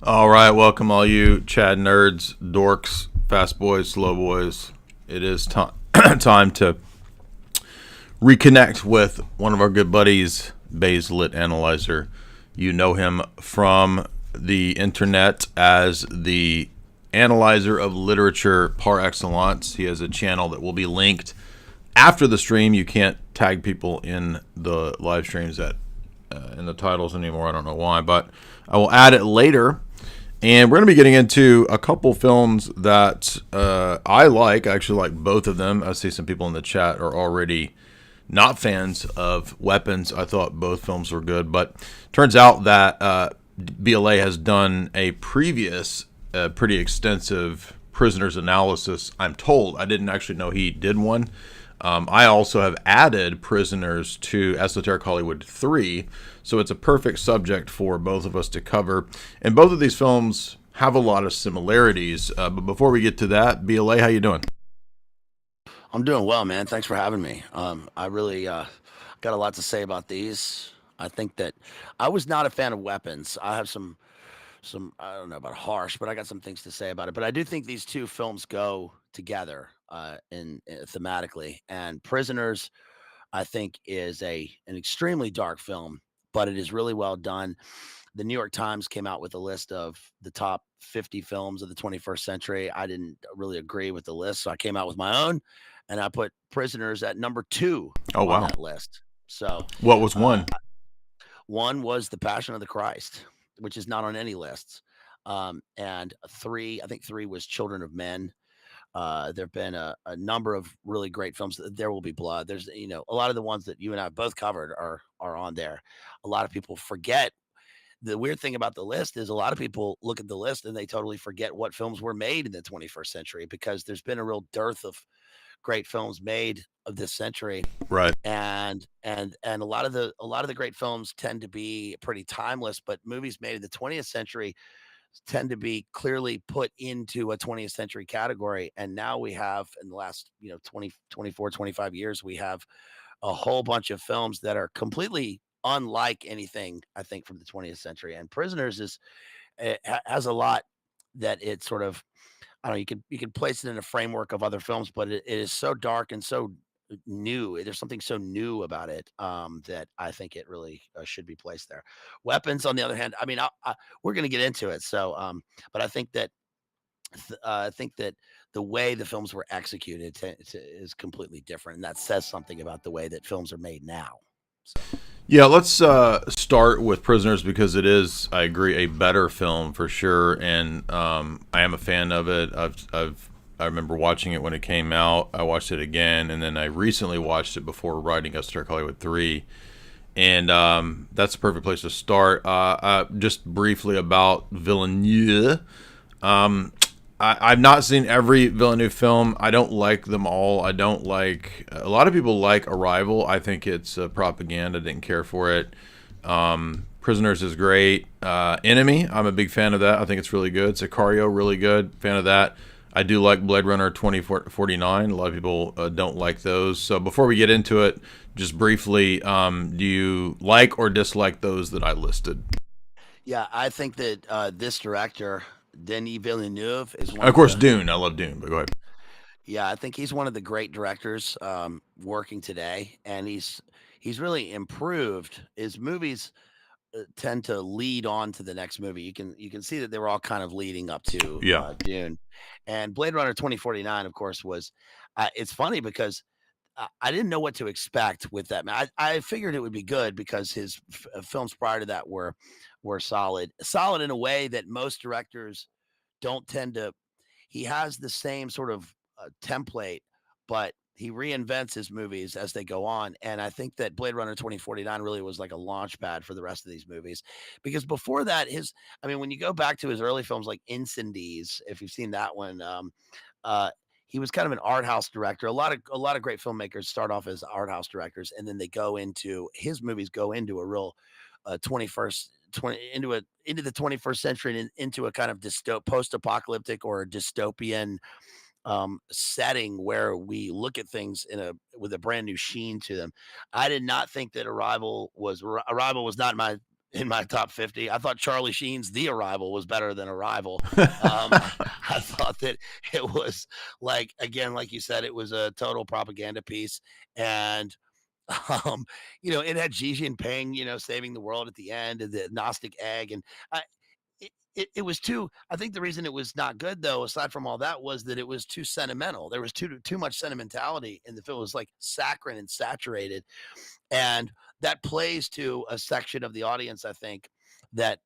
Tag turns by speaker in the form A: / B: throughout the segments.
A: All right, welcome all you Chad nerds, dorks, fast boys, slow boys. It is time time to reconnect with one of our good buddies, Baselit Analyzer. You know him from the internet as the analyzer of literature par excellence. He has a channel that will be linked after the stream. You can't tag people in the live streams in the titles anymore. I don't know why, but I will add it later. And we're going to be getting into a couple films that I like. I actually like both of them. I see some people in the chat are already not fans of Weapons. I thought both films were good. But turns out that BLA has done a previous pretty extensive Prisoners analysis, I'm told. I didn't actually know he did one. I also have added Prisoners to Esoteric Hollywood 3, so it's a perfect subject for both of us to cover. And both of these films have a lot of similarities. But before we get to that, BLA, how you doing?
B: I'm doing well, man. Thanks for having me. I really got a lot to say about these. I think that I was not a fan of Weapons. I have some I don't know about harsh, but I got some things to say about it. But I do think these two films go together in thematically. And Prisoners, I think, is an extremely dark film, but it is really well done. The New York Times came out with a list of the top 50 films of the 21st century. I didn't really agree with the list, so I came out with my own, and I put Prisoners at number 2
A: Oh,
B: on
A: wow.
B: that list. So,
A: What was
B: uh,
A: one?
B: one was The Passion of the Christ, which is not on any lists. And three, I think three was Children of Men. There have been a number of really great films. There Will Be Blood. There's, a lot of the ones that you and I have both covered are on there. A lot of people forget. The weird thing about the list is a lot of people look at the list and they totally forget what films were made in the 21st century because there's been a real dearth of great films made of this century.
A: Right.
B: And a lot of the great films tend to be pretty timeless, but movies made in the 20th century tend to be clearly put into a 20th century category. And now we have, in the last 20, 24, 25 years, we have a whole bunch of films that are completely unlike anything I think from the 20th century. And Prisoners has a lot that it sort of, I don't know, you could place it in a framework of other films, but it is so dark and so new. There's something so new about it, that I think it really should be placed there. Weapons, on the other hand, I mean, we're going to get into it. So, but I think that the way the films were executed is completely different, and that says something about the way that films are made now. So,
A: Yeah, let's start with Prisoners because it is, I agree, a better film for sure, and I am a fan of it. I remember watching it when it came out. I watched it again, and then I recently watched it before writing Esoteric Hollywood 3, and that's a perfect place to start. Just briefly about Villeneuve. I've not seen every Villeneuve film. I don't like them all. I don't like. A lot of people like Arrival. I think it's propaganda. Didn't care for it. Prisoners is great. Enemy, I'm a big fan of that. I think it's really good. Sicario, really good. Fan of that. I do like Blade Runner 2049. A lot of people don't like those. So before we get into it, just briefly, do you like or dislike those that I listed?
B: yeah, I think that this director, Denis Villeneuve, is one
A: Of
B: of
A: course,
B: the
A: Dune. I love Dune, but go ahead.
B: yeah, I think he's one of the great directors working today, and he's really improved. His movies tend to lead on to the next movie. You can see that they were all kind of leading up to
A: Yeah.
B: Dune, and Blade Runner 2049, of course, was. It's funny because I didn't know what to expect with that. Man, I figured it would be good because his films prior to that were solid in a way that most directors don't tend to. He has the same sort of template, but he reinvents his movies as they go on. And I think that Blade Runner 2049 really was like a launch pad for the rest of these movies. Because before that, I mean, when you go back to his early films like Incendies, if you've seen that one, uh, he was kind of an art house director. A lot of great filmmakers start off as art house directors, and then they go into his movies go into a real 21st 20 into the 21st century and into a kind of post-apocalyptic or a dystopian setting where we look at things with a brand new sheen to them. I did not think that Arrival was not in my top 50. I thought Charlie Sheen's The Arrival was better than Arrival. I thought that it was like, again, like you said, it was a total propaganda piece. And um, it had Xi Jinping, saving the world at the end, and the Gnostic egg. And I, it was too, I think the reason it was not good, though, aside from all that, was that it was too sentimental. There was too much sentimentality in the film. It was like saccharine and saturated. And that plays to a section of the audience, I think, that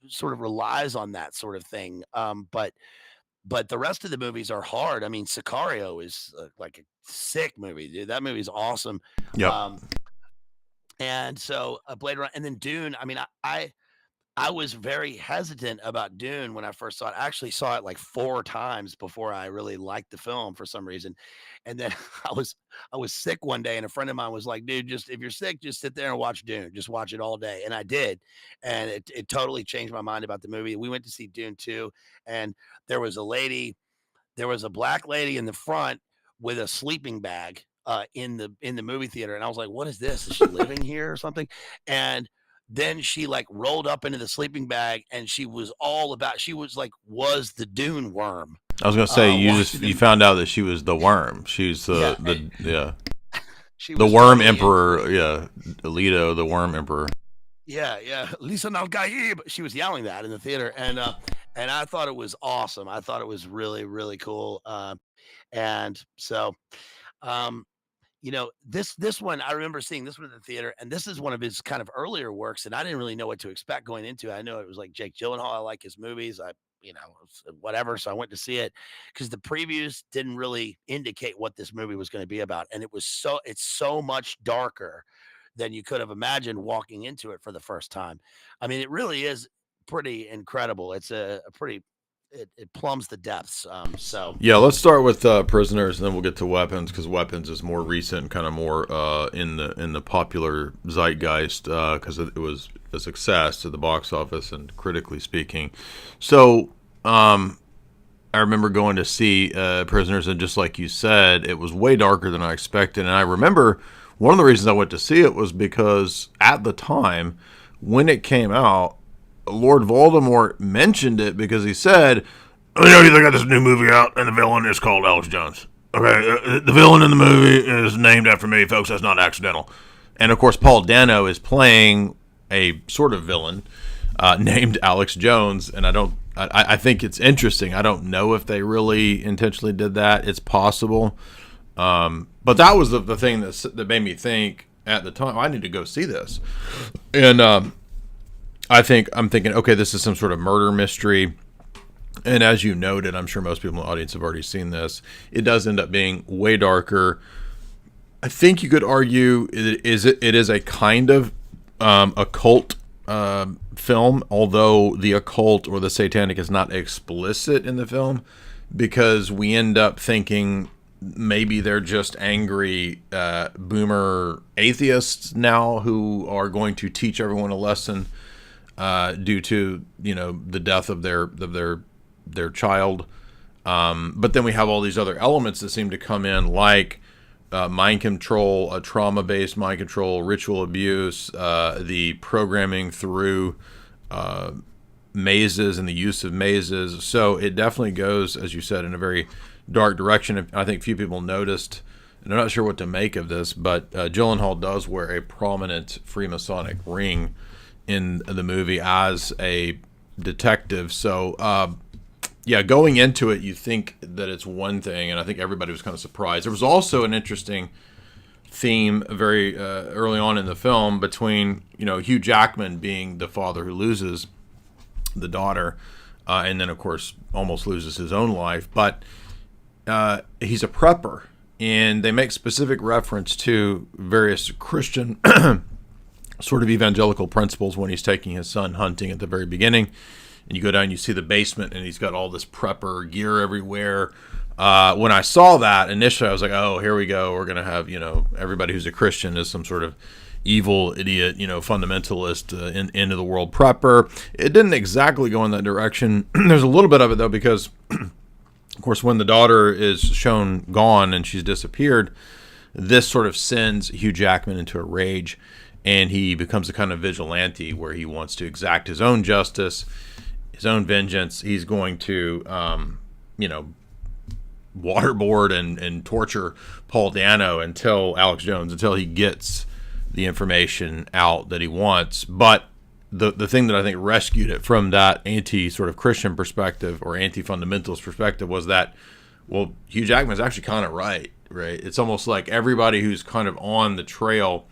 B: sort of relies on that sort of thing. But the rest of the movies are hard. I mean, Sicario is like a sick movie, dude. That movie's awesome.
A: Yep.
B: And so Blade Runner, and then Dune. I mean, I was very hesitant about Dune when I first saw it. I actually saw it like 4 times before I really liked the film for some reason. And then I was sick one day, and a friend of mine was like, "Dude, just if you're sick, just sit there and watch Dune. Just watch it all day." And I did, and it totally changed my mind about the movie. We went to see Dune 2, and there was a black lady in the front with a sleeping bag in the movie theater, and I was like, "What is this? Is she living here or something?" And then she like rolled up into the sleeping bag, and she was was the Dune worm.
A: I was gonna say you found out that she was the worm. She's
B: She
A: the
B: was
A: worm
B: totally
A: emperor. Yeah, Alito, the worm emperor.
B: Yeah. Lisa Nalgaib. She was yelling that in the theater, and I thought it was awesome. I thought it was really, really cool. And so, this one, I remember seeing this one in the theater, and this is one of his kind of earlier works, and I didn't really know what to expect going into it. I know it was like Jake Gyllenhaal. I like his movies. Whatever. So I went to see it because the previews didn't really indicate what this movie was going to be about. And it's so much darker than you could have imagined walking into it for the first time. I mean, it really is pretty incredible. It's it plumbs the depths.
A: Yeah, let's start with Prisoners, and then we'll get to Weapons, because Weapons is more recent, kind of more in the popular zeitgeist, because it was a success at the box office and critically speaking. So I remember going to see Prisoners, and just like you said, it was way darker than I expected. And I remember one of the reasons I went to see it was because at the time when it came out, Lord Voldemort mentioned it, because he said, they got this new movie out, and the villain is called Alex Jones. Okay, the villain in the movie is named after me, folks. That's not accidental. And, of course, Paul Dano is playing a sort of villain named Alex Jones, and I think it's interesting. I don't know if they really intentionally did that. It's possible. But that was the thing that made me think at the time, I need to go see this. And I'm thinking, okay, this is some sort of murder mystery. And as you noted, I'm sure most people in the audience have already seen this. It does end up being way darker. I think you could argue it is a kind of occult film, although the occult or the satanic is not explicit in the film, because we end up thinking maybe they're just angry boomer atheists now who are going to teach everyone a lesson due to the death of their child. But then we have all these other elements that seem to come in, like mind control, trauma-based mind control, ritual abuse, the programming through mazes and the use of mazes. So it definitely goes, as you said, in a very dark direction. I think few people noticed, and I'm not sure what to make of this, but Gyllenhaal does wear a prominent Freemasonic ring in the movie as a detective. So going into it, you think that it's one thing, and I think everybody was kind of surprised. There was also an interesting theme very early on in the film between Hugh Jackman being the father who loses the daughter, and then of course almost loses his own life, but he's a prepper, and they make specific reference to various Christian sort of evangelical principles when he's taking his son hunting at the very beginning. And you go down, you see the basement, and he's got all this prepper gear everywhere. When I saw that initially, I was like, oh, here we go. We're going to have, everybody who's a Christian is some sort of evil idiot, fundamentalist, into the world prepper. It didn't exactly go in that direction. There's a little bit of it, though, because, of course, when the daughter is shown gone and she's disappeared, this sort of sends Hugh Jackman into a rage. and he becomes a kind of vigilante where he wants to exact his own justice, his own vengeance. He's going to, you know, waterboard and torture Paul Dano until Alex Jones, until he gets the information out that he wants. But the thing that I think rescued it from that anti sort of Christian perspective or anti fundamentalist perspective was that, well, Hugh Jackman's actually kind of right. It's almost like everybody who's kind of on the trail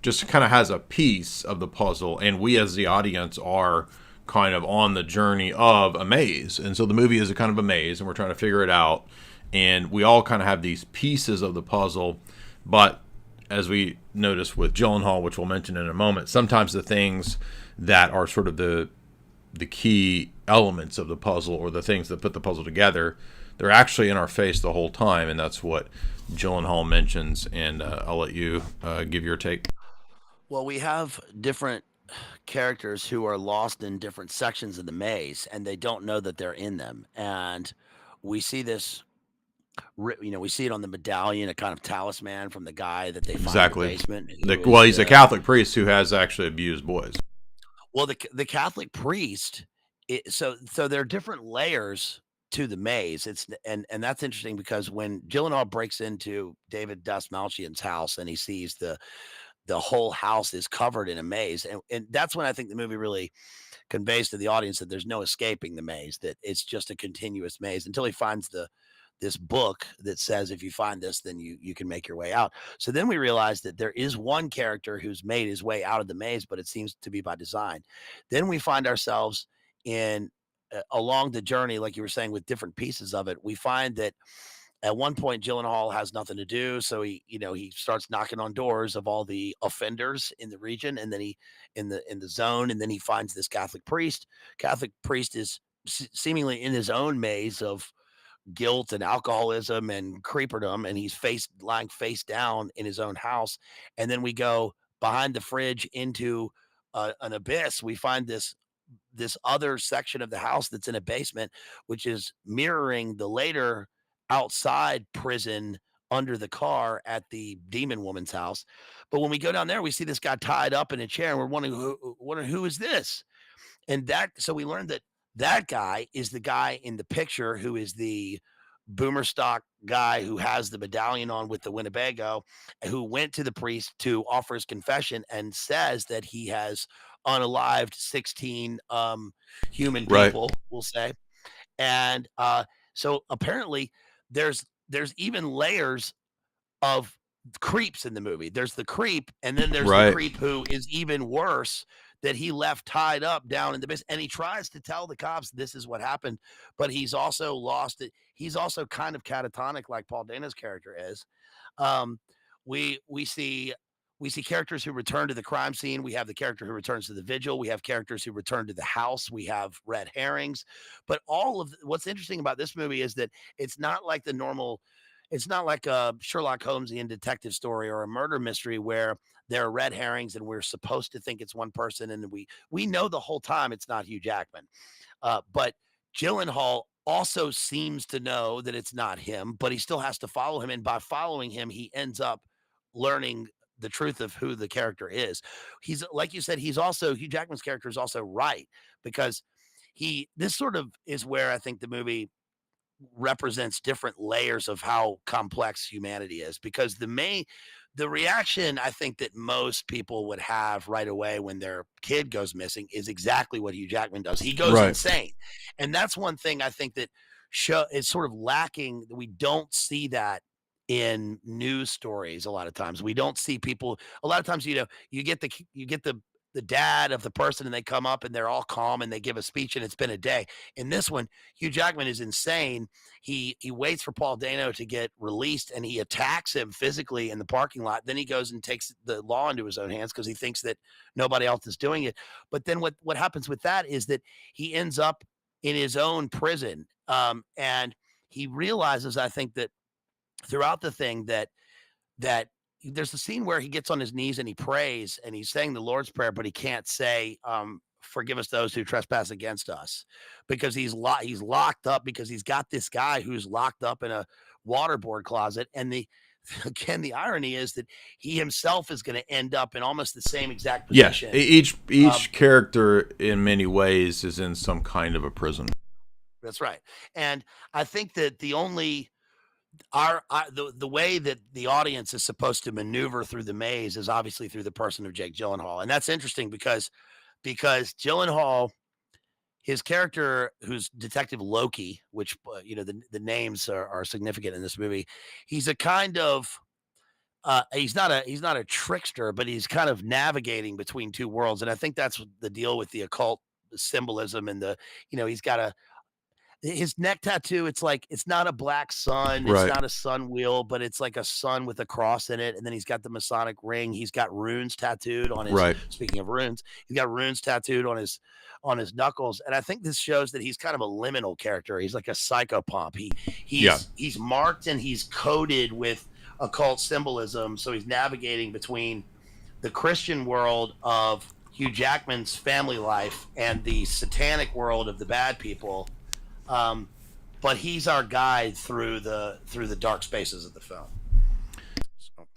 A: just kind of has a piece of the puzzle, and we as the audience are kind of on the journey of a maze. And so the movie is a kind of a maze, and we're trying to figure it out. And we all kind of have these pieces of the puzzle, but as we notice with Gyllenhaal, which we'll mention in a moment, sometimes the things that are sort of the key elements of the puzzle, or the things that put the puzzle together, they're actually in our face the whole time, and that's what Gyllenhaal mentions. And I'll let you give your take.
B: Well, we have different characters who are lost in different sections of the maze, and they don't know that they're in them. And we see this, we see it on the medallion, a kind of talisman from the guy that they find in the
A: Exactly.
B: basement,
A: The,
B: who
A: well,
B: is
A: he's a
B: the
A: Catholic priest who has actually abused boys.
B: well, the Catholic priest. So there are different layers to the maze. And that's interesting because when Gyllenhaal breaks into David Dastmalchian's house and he sees the whole house is covered in a maze, and that's when I think the movie really conveys to the audience that there's no escaping the maze, that it's just a continuous maze until he finds this book that says if you find this, then you can make your way out. So then we realize that there is one character who's made his way out of the maze, but it seems to be by design. Then we find ourselves in along the journey, like you were saying, with different pieces of it. We find that at one point Gyllenhaal has nothing to do, so he starts knocking on doors of all the offenders in the region, and then he in the zone, and then he finds this Catholic priest. Catholic priest is seemingly in his own maze of guilt and alcoholism and creeperdom, and he's lying face down in his own house. And then we go behind the fridge into an abyss. We find this other section of the house that's in a basement, which is mirroring the later outside prison under the car at the demon woman's house. But when we go down there, we see this guy tied up in a chair, and we're wondering who is this? And so we learned that that guy is the guy in the picture who is the boomer stock guy who has the medallion on with the Winnebago, who went to the priest to offer his confession and says that he has unalived 16 human
A: Right.
B: people, we'll say. And so apparently there's even layers of creeps in the movie. There's the creep, and then there's the
A: Right.
B: creep who is even worse, that he left tied up down in the base. And he tries to tell the cops this is what happened, but he's also lost it. He's also kind of catatonic, like Paul Dano's character is. Um, we see characters who return to the crime scene. We have the character who returns to the vigil. We have characters who return to the house. We have red herrings. But what's interesting about this movie is that it's not like the normal. It's not like a Sherlock Holmesian detective story or a murder mystery where there are red herrings and we're supposed to think it's one person, and we know the whole time it's not Hugh Jackman. But Gyllenhaal also seems to know that it's not him, but he still has to follow him. And by following him, he ends up learning the truth of who the character is. He's, like you said, Hugh Jackman's character is also right, because this sort of is where I think the movie represents different layers of how complex humanity is, because the reaction I think that most people would have right away when their kid goes missing is exactly what Hugh Jackman does. He goes
A: Right.
B: insane. And that's one thing I think that is sort of lacking. We don't see that in news stories a lot of times. We don't see people a lot of times, you get the dad of the person, and they come up and they're all calm and they give a speech, and it's been a day. In this one, Hugh Jackman is insane. He waits for Paul Dano to get released, and he attacks him physically in the parking lot. Then he goes and takes the law into his own hands because he thinks that nobody else is doing it. But then what happens with that is that he ends up in his own prison, and he realizes, I think, that throughout the thing that there's a scene where he gets on his knees and he prays and he's saying the Lord's Prayer, but he can't say, forgive us those who trespass against us, because he's locked up, because he's got this guy who's locked up in a waterboard closet. And the again, the irony is that he himself is going to end up in almost the same exact
A: Yes,
B: position.
A: each character in many ways is in some kind of a prison.
B: That's right. And I think that the way that the audience is supposed to maneuver through the maze is obviously through the person of Jake Gyllenhaal, and that's interesting because Gyllenhaal, his character, who's Detective Loki, which the names are significant in this movie. He's a kind of he's not a trickster, but he's kind of navigating between two worlds, and I think that's the deal with the occult symbolism and he's got his neck tattoo. It's like it's not a black sun, it's
A: Right,
B: not a sun wheel, but it's like a sun with a cross in it, and then he's got the Masonic ring. He's got runes tattooed on his.
A: right.
B: Speaking of runes, he's got runes tattooed on his knuckles, and I think this shows that he's kind of a liminal character. He's like a psychopomp.
A: Yeah,
B: He's marked and he's coded with occult symbolism, so he's navigating between the Christian world of Hugh Jackman's family life and the satanic world of the bad people. um, but he's our guide through the dark spaces of the film. So,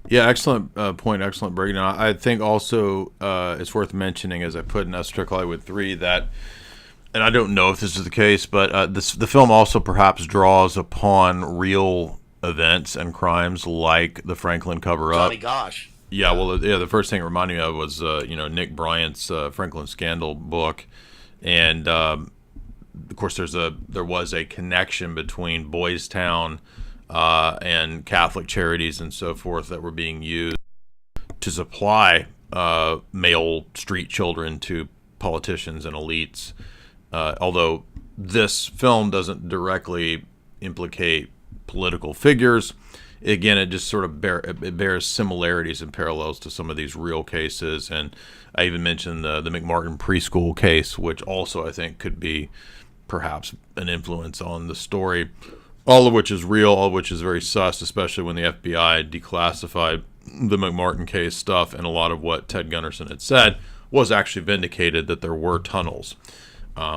A: yeah. Excellent point. Excellent breakdown. I think also it's worth mentioning, as I put in Esoteric Hollywood 3, that, and I don't know if this is the case, but the film also perhaps draws upon real events and crimes like the Franklin cover up.
B: Johnny Gosh.
A: Yeah, well, yeah. The first thing it reminded me of was Nick Bryant's Franklin Scandal book, and of course there was a connection between Boys Town and Catholic charities and so forth that were being used to supply male street children to politicians and elites. Although this film doesn't directly implicate political figures, again, it just sort of it bears similarities and parallels to some of these real cases. And I even mentioned the McMartin preschool case, which also I think could be perhaps an influence on the story. All of which is real, all of which is very sus, especially when the FBI declassified the McMartin case stuff, and a lot of what Ted Gunderson had said was actually vindicated, that there were tunnels,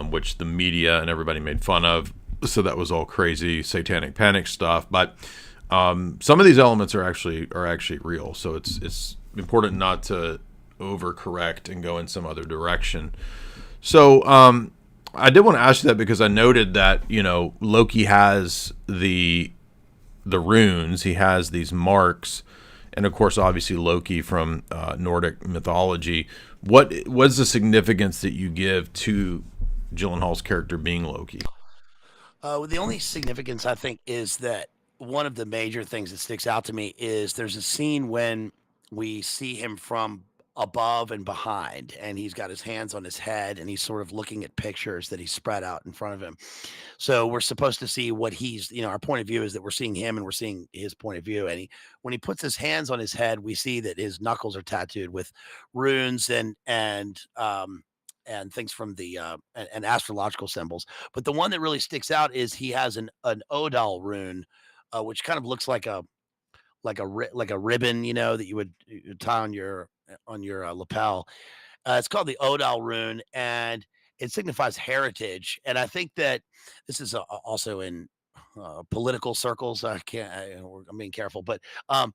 A: which the media and everybody made fun of. So that was all crazy satanic panic stuff. But some of these elements are actually real. So it's important not to overcorrect and go in some other direction. So I did want to ask you that because I noted that Loki has the runes, he has these marks, and of course, obviously Loki from Nordic mythology. What was the significance that you give to Gyllenhaal's character being Loki?
B: The only significance I think is that one of the major things that sticks out to me is there's a scene when we see him from above and behind, and he's got his hands on his head, and he's sort of looking at pictures that he's spread out in front of him. So we're supposed to see what our point of view is that we're seeing him and we're seeing his point of view. And when he puts his hands on his head, we see that his knuckles are tattooed with runes and things from the and astrological symbols. But the one that really sticks out is he has an Odal rune, which kind of looks like like a ribbon, that you tie on your lapel. It's called the Odal rune, and it signifies heritage. And I think that this is also in political circles. I can't. I'm being careful, um,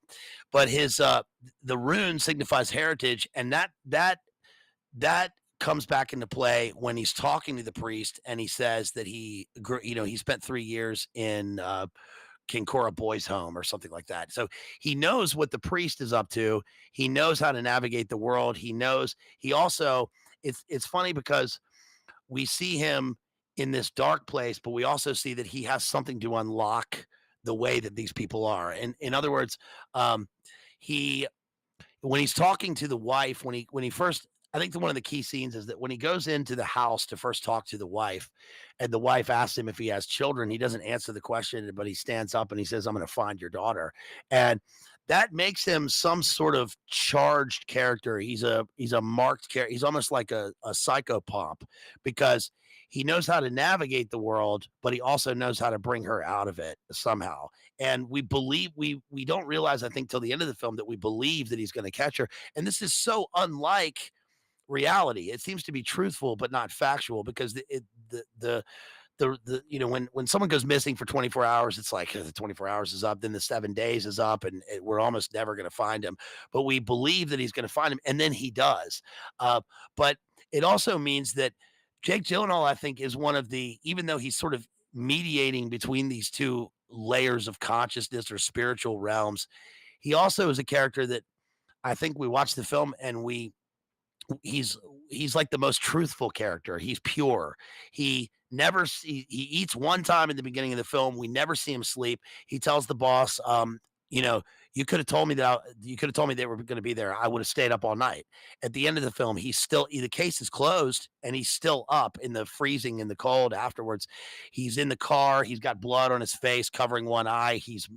B: but his the rune signifies heritage, and that comes back into play when he's talking to the priest, and he says that he spent 3 years in Kinkora Boys Home or something like that. So he knows what the priest is up to. He knows how to navigate the world. He also, it's funny because we see him in this dark place, but we also see that he has something to unlock the way that these people are. And in other words, he when he's talking to the wife, when he first, I think one of the key scenes is that when he goes into the house to first talk to the wife, and the wife asks him if he has children, he doesn't answer the question, but he stands up and he says, "I'm going to find your daughter," and that makes him some sort of charged character. He's a marked character. He's almost like a psychopomp because he knows how to navigate the world, but he also knows how to bring her out of it somehow. And we believe we don't realize, I think, till the end of the film that we believe that he's going to catch her. And this is so unlike reality. It seems to be truthful but not factual because when someone goes missing for 24 hours, it's like the 24 hours is up, then the 7 days is up, and we're almost never going to find him. But we believe that he's going to find him, and then he does. But it also means that Jake Gyllenhaal, I think, is one of the, even though he's sort of mediating between these two layers of consciousness or spiritual realms, he also is a character that I think we watch the film and he's he's like the most truthful character. He's pure. He never he eats one time in the beginning of the film. We never see him sleep. He tells the boss, you know, you could have told me you could have told me they were going to be there. I would have stayed up all night. At the end of the film, he's still the case is closed and he's still up in the freezing in the cold afterwards. He's in the car. He's got blood on his face covering one eye. He's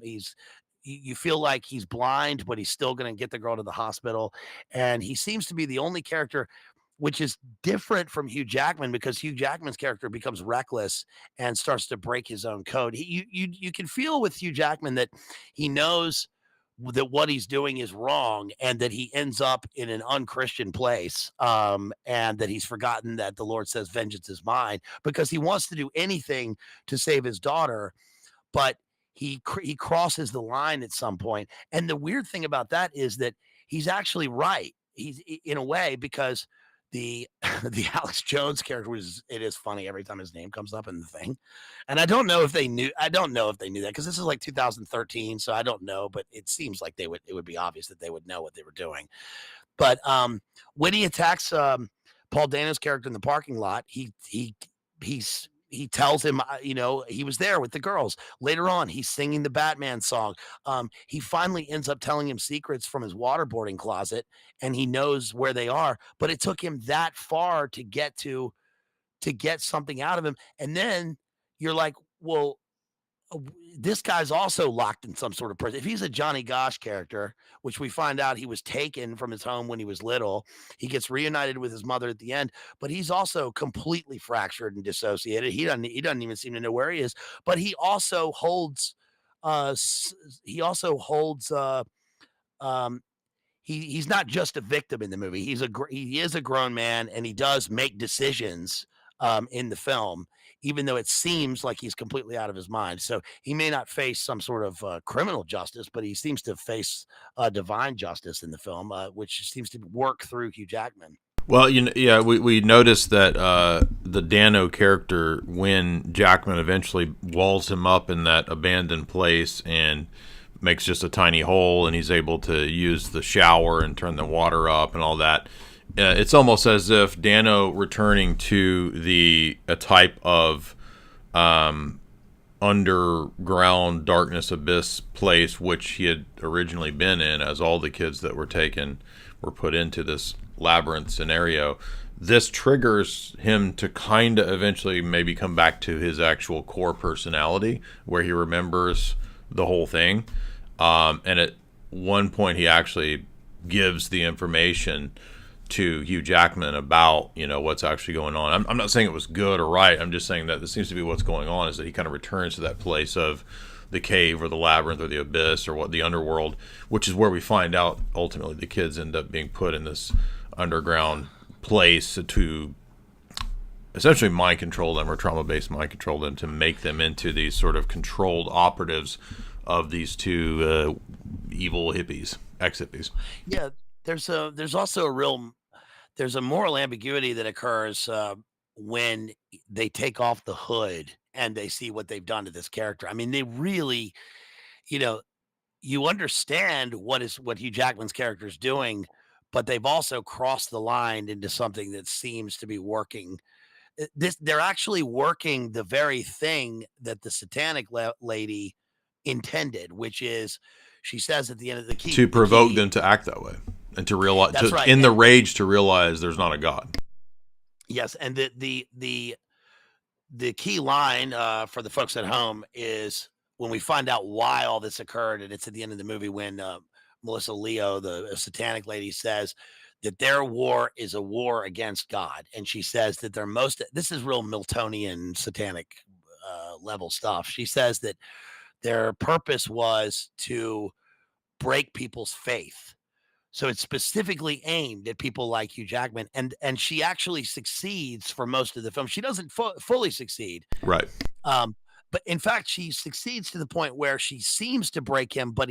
B: you feel like he's blind, but he's still going to get the girl to the hospital. And he seems to be the only character, which is different from Hugh Jackman because Hugh Jackman's character becomes reckless and starts to break his own code. You can feel with Hugh Jackman that he knows that what he's doing is wrong and that he ends up in an unchristian place, and that he's forgotten that the Lord says vengeance is mine because he wants to do anything to save his daughter, but he crosses the line at some point. And the weird thing about that is that he's actually right. He's in a way because the the Alex Jones character it is funny every time his name comes up in the thing. And I don't know if they knew that because this is like 2013, so I don't know, but it seems like it would be obvious that they would know what they were doing. But when he attacks Paul Dano's character in the parking lot, he tells him, he was there with the girls. Later on, he's singing the Batman song. He finally ends up telling him secrets from his waterboarding closet, and he knows where they are. But it took him that far to get something out of him. And then you're like, well, this guy's also locked in some sort of prison. If he's a Johnny Gosh character, which we find out he was taken from his home when he was little, he gets reunited with his mother at the end, but he's also completely fractured and dissociated. He doesn't even seem to know where he is, but he also holds um he's not just a victim in the movie. He is a grown man and he does make decisions in the film, even though it seems like he's completely out of his mind. So he may not face some sort of criminal justice, but he seems to face divine justice in the film, which seems to work through Hugh Jackman.
A: Well, yeah, we noticed that the Dano character, when Jackman eventually walls him up in that abandoned place and makes just a tiny hole, and he's able to use the shower and turn the water up and all that. It's almost as if Dano returning to a type of underground darkness abyss place which he had originally been in, as all the kids that were taken were put into this labyrinth scenario. This triggers him to kind of eventually maybe come back to his actual core personality where he remembers the whole thing. And at one point, he actually gives the information to Hugh Jackman about, what's actually going on. I'm not saying it was good or right. I'm just saying that this seems to be what's going on, is that he kind of returns to that place of the cave or the labyrinth or the abyss or what the underworld, which is where we find out ultimately the kids end up being put in this underground place to essentially mind control them, or trauma-based mind control them, to make them into these sort of controlled operatives of these two evil hippies, ex-hippies.
B: Yeah, there's also a moral ambiguity that occurs when they take off the hood and they see what they've done to this character. I mean, they really, you know, you understand what Hugh Jackman's character is doing, but they've also crossed the line into something that seems to be working. They're actually working the very thing that the satanic lady intended, which is she says at the end of
A: to provoke them to act that way and to realize,
B: that's right,
A: in the rage, to realize there's not a God.
B: Yes, and the key line for the folks at home is when we find out why all this occurred, and it's at the end of the movie when Melissa Leo, the satanic lady, says that their war is a war against God, and she says that this is real Miltonian satanic level stuff. She says that their purpose was to break people's faith. So it's specifically aimed at people like Hugh Jackman, and she actually succeeds for most of the film. She doesn't fully succeed,
A: Right.
B: um, but in fact, she succeeds to the point where she seems to break him, but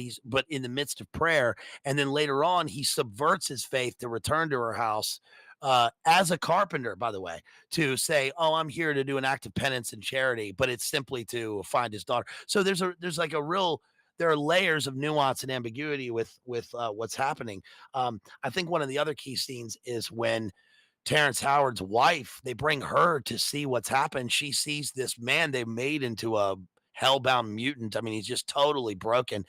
B: in the midst of prayer, and then later on, he subverts his faith to return to her house as a carpenter, by the way, to say, "Oh, I'm here to do an act of penance and charity," but it's simply to find his daughter. So there's like a real there are layers of nuance and ambiguity with what's happening. I think one of the other key scenes is when Terrence Howard's wife, they bring her to see what's happened. She sees this man they made into a hellbound mutant. I mean, he's just totally broken.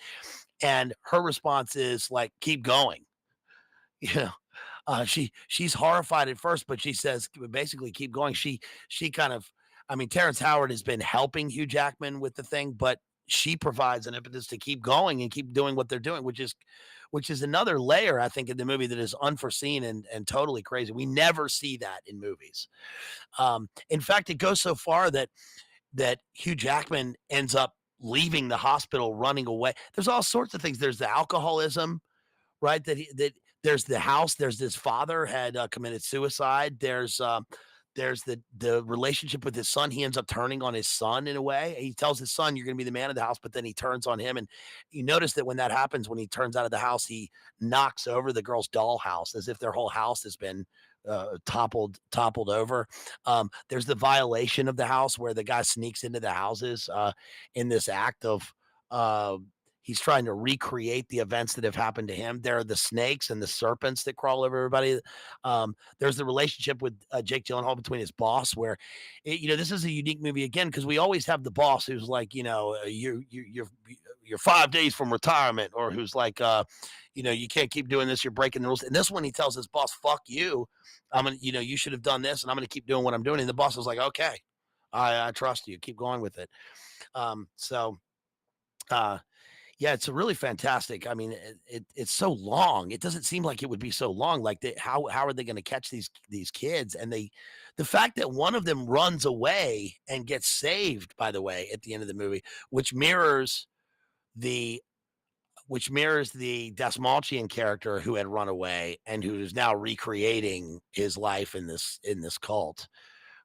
B: And her response is like, keep going. You know, she's horrified at first, but she says basically keep going. She kind of I mean, Terrence Howard has been helping Hugh Jackman with the thing, but she provides an impetus to keep going and keep doing what they're doing, which is another layer, I think, in the movie that is unforeseen and totally crazy. We never see that in movies. In fact, it goes so far that Hugh Jackman ends up leaving the hospital, running away. There's all sorts of things. There's the alcoholism, right? That there's the house. There's this father had committed suicide. There's the relationship with his son. He ends up turning on his son in a way. He tells his son, "You're going to be the man of the house," but then he turns on him. And you notice that when that happens, when he turns out of the house, he knocks over the girl's dollhouse as if their whole house has been toppled over. There's the violation of the house where the guy sneaks into the houses in this act of uh, he's trying to recreate the events that have happened to him. There are the snakes and the serpents that crawl over everybody. There's the relationship with Jake Gyllenhaal between his boss, where this is a unique movie again because we always have the boss who's like, you're 5 days from retirement, or who's like, you can't keep doing this. You're breaking the rules. And this one, he tells his boss, "Fuck you. I'm gonna, you should have done this, and I'm gonna keep doing what I'm doing." And the boss was like, "Okay, I trust you. Keep going with it." So. Yeah, it's a really fantastic. I mean, it's so long. It doesn't seem like it would be so long. Like, how are they going to catch these kids? And the fact that one of them runs away and gets saved, by the way, at the end of the movie, which mirrors the the Desmalchian character who had run away and who is now recreating his life in this cult,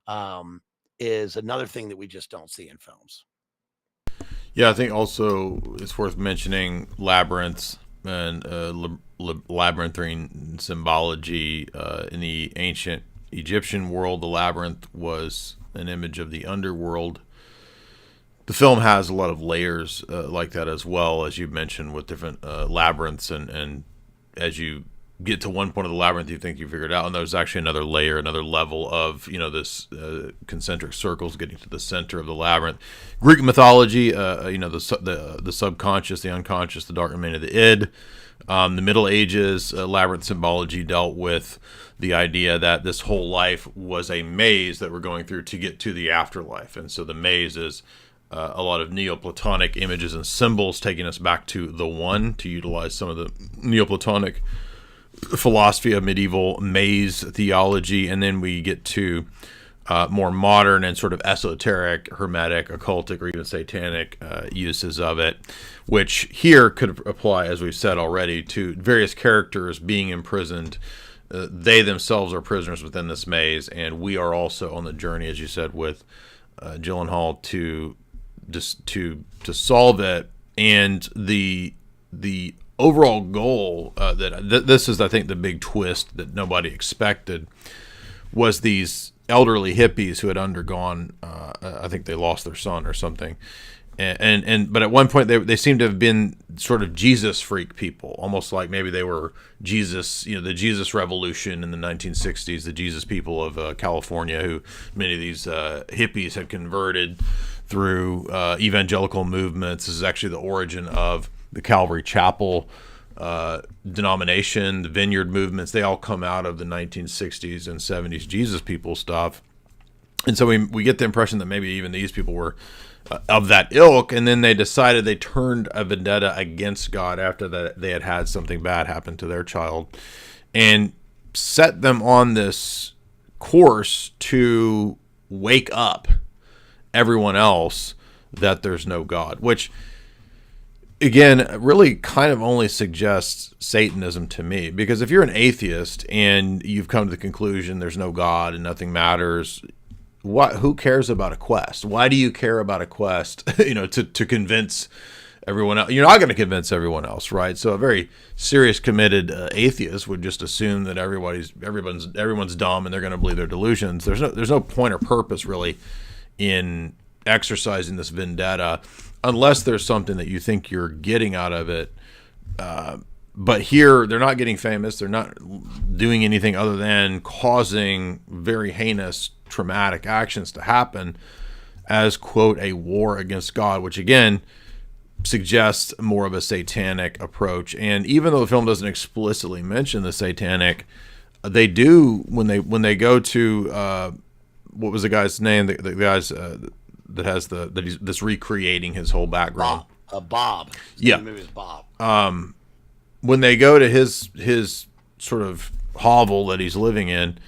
B: um, is another thing that we just don't see in films.
A: Yeah, I think also it's worth mentioning labyrinths and labyrinthine symbology. In the ancient Egyptian world, the labyrinth was an image of the underworld. The film has a lot of layers like that as well, as you mentioned, with different labyrinths, and as you get to one point of the labyrinth, you think you figured it out, and there's actually another layer, another level of this concentric circles getting to the center of the labyrinth. Greek mythology, the subconscious, the unconscious, the dark domain of the id. The Middle Ages, labyrinth symbology dealt with the idea that this whole life was a maze that we're going through to get to the afterlife, and so the maze is a lot of Neoplatonic images and symbols taking us back to the one, to utilize some of the Neoplatonic philosophy of medieval maze theology. And then we get to more modern and sort of esoteric, hermetic, occultic, or even satanic uses of it, which here could apply, as we've said already, to various characters being imprisoned. They themselves are prisoners within this maze, and we are also on the journey, as you said, with Gyllenhaal to solve it. And the overall goal this is, I think, the big twist that nobody expected, was these elderly hippies who had undergone I think they lost their son or something, but at one point they seemed to have been sort of Jesus freak people, almost like maybe they were Jesus, the Jesus revolution in the 1960s, the Jesus people of California, who many of these hippies had converted through evangelical movements. This is actually the origin of the Calvary Chapel denomination, the Vineyard movements. They all come out of the 1960s and 70s Jesus people stuff. And so we get the impression that maybe even these people were of that ilk, and then they decided, they turned a vendetta against God after that they had something bad happen to their child, and set them on this course to wake up everyone else that there's no God, which again, really kind of only suggests Satanism to me, because if you're an atheist and you've come to the conclusion there's no God and nothing matters, who cares about a quest? Why do you care about a quest? To convince everyone else. You're not going to convince everyone else, right? So a very serious, committed atheist would just assume that everyone's dumb and they're going to believe their delusions. There's no point or purpose really in exercising this vendetta, unless there's something that you think you're getting out of it. But here, they're not getting famous. They're not doing anything other than causing very heinous, traumatic actions to happen as, quote, a war against God, which again suggests more of a satanic approach. And even though the film doesn't explicitly mention the satanic, they do when they go to what was the guy's name? The guy's that has that's recreating his whole background.
B: Bob.
A: Yeah,
B: the movie is Bob.
A: When they go to his sort of hovel that he's living in,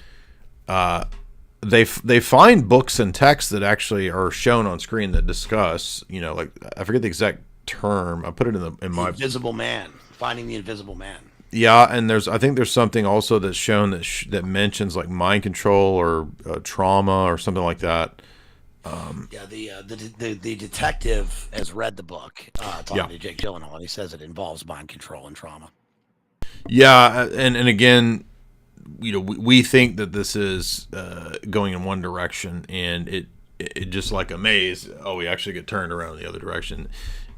A: they find books and texts that actually are shown on screen that discuss, like I forget the exact term. I put it in my
B: Invisible Man, finding the invisible man.
A: Yeah, and I think there's something also that's shown that mentions like mind control or trauma or something like that.
B: The detective has read the book, talking to Jake Gyllenhaal, and he says it involves mind control and trauma.
A: Yeah, and again, we think that this is going in one direction, and it just like a maze. Oh, we actually get turned around in the other direction,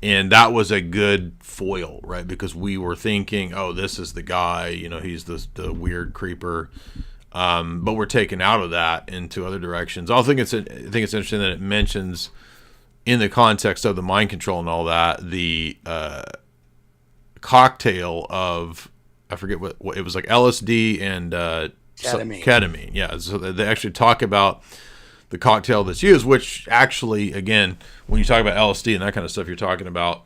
A: and that was a good foil, right? Because we were thinking, oh, this is the guy. He's the weird creeper. But we're taken out of that into other directions. I think it's interesting that it mentions, in the context of the mind control and all that, the cocktail of, I forget what it was, like LSD and ketamine. Yeah, so they actually talk about the cocktail that's used, which actually, again, when you talk about LSD and that kind of stuff, you're talking about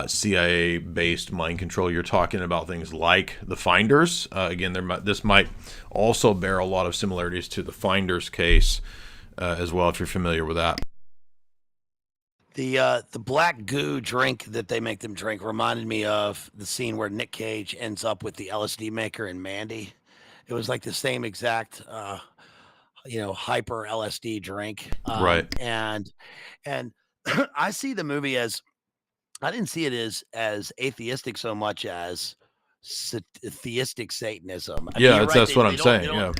A: CIA-based mind control. You're talking about things like the Finders. Again, this might also bear a lot of similarities to the Finders case as well, if you're familiar with that.
B: The black goo drink that they make them drink reminded me of the scene where Nick Cage ends up with the LSD maker in Mandy. It was like the same exact, hyper LSD drink.
A: Right.
B: And I see the movie as, I didn't see it as atheistic so much as theistic Satanism. I mean,
A: Yeah,
B: you're right.
A: that's what I'm
B: They
A: saying. Yeah.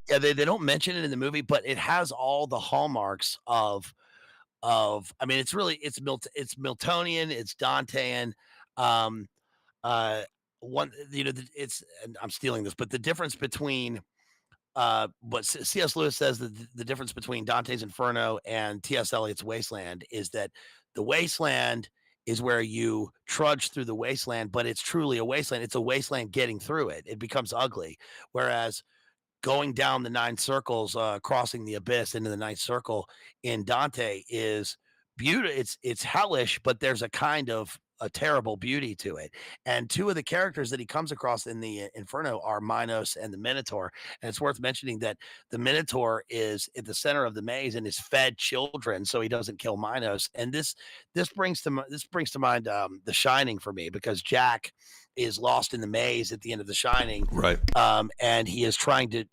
B: Yeah, they don't mention it in the movie, but it has all the hallmarks of I mean, it's Miltonian, it's Dantean. Um, one, it's, and I'm stealing this, but the difference between what C.S. Lewis says that the difference between Dante's Inferno and T.S. Eliot's Wasteland is that the wasteland is where you trudge through the wasteland, but it's truly a wasteland. It's a wasteland getting through it. It becomes ugly. Whereas going down the nine circles, crossing the abyss into the ninth circle in Dante is beauty. It's hellish, but there's a kind of a terrible beauty to it. And two of the characters that he comes across in the Inferno are Minos and the Minotaur. And it's worth mentioning that the Minotaur is at the center of the maze and is fed children, so he doesn't kill Minos. And this brings to mind The Shining for me, because Jack is lost in the maze at the end of The Shining.
A: Right.
B: And he is trying to,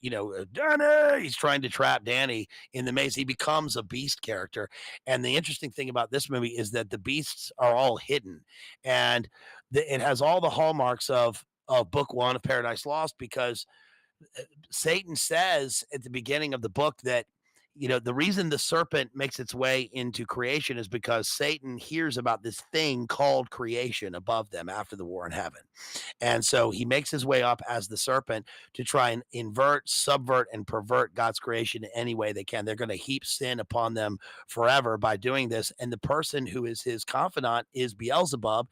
B: Danny, he's trying to trap Danny in the maze. He becomes a beast character. And the interesting thing about this movie is that the beasts are all hidden. And it has all the hallmarks of book one of Paradise Lost, because Satan says at the beginning of the book that, the reason the serpent makes its way into creation is because Satan hears about this thing called creation above them after the war in heaven. And so he makes his way up as the serpent to try and invert, subvert, and pervert God's creation in any way they can. They're going to heap sin upon them forever by doing this. And the person who is his confidant is Beelzebub.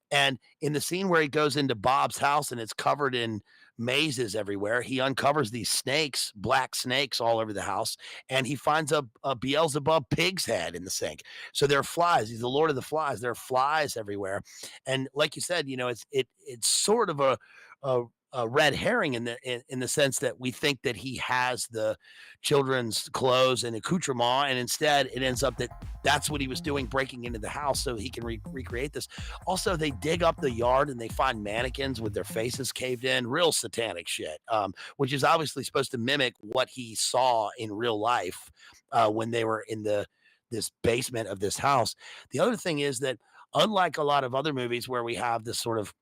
B: And in the scene where he goes into Bob's house and it's covered in mazes everywhere, he uncovers these snakes, black snakes all over the house, and he finds a Beelzebub pig's head in the sink. So there are flies. He's the Lord of the Flies. There are flies everywhere. And like you said, it's sort of a a red herring in the sense that we think that he has the children's clothes and accoutrement, and instead it ends up that that's what he was doing, breaking into the house so he can recreate this. Also, they dig up the yard and they find mannequins with their faces caved in, real satanic shit, which is obviously supposed to mimic what he saw in real life when they were in this basement of this house. The other thing is that unlike a lot of other movies where we have this sort of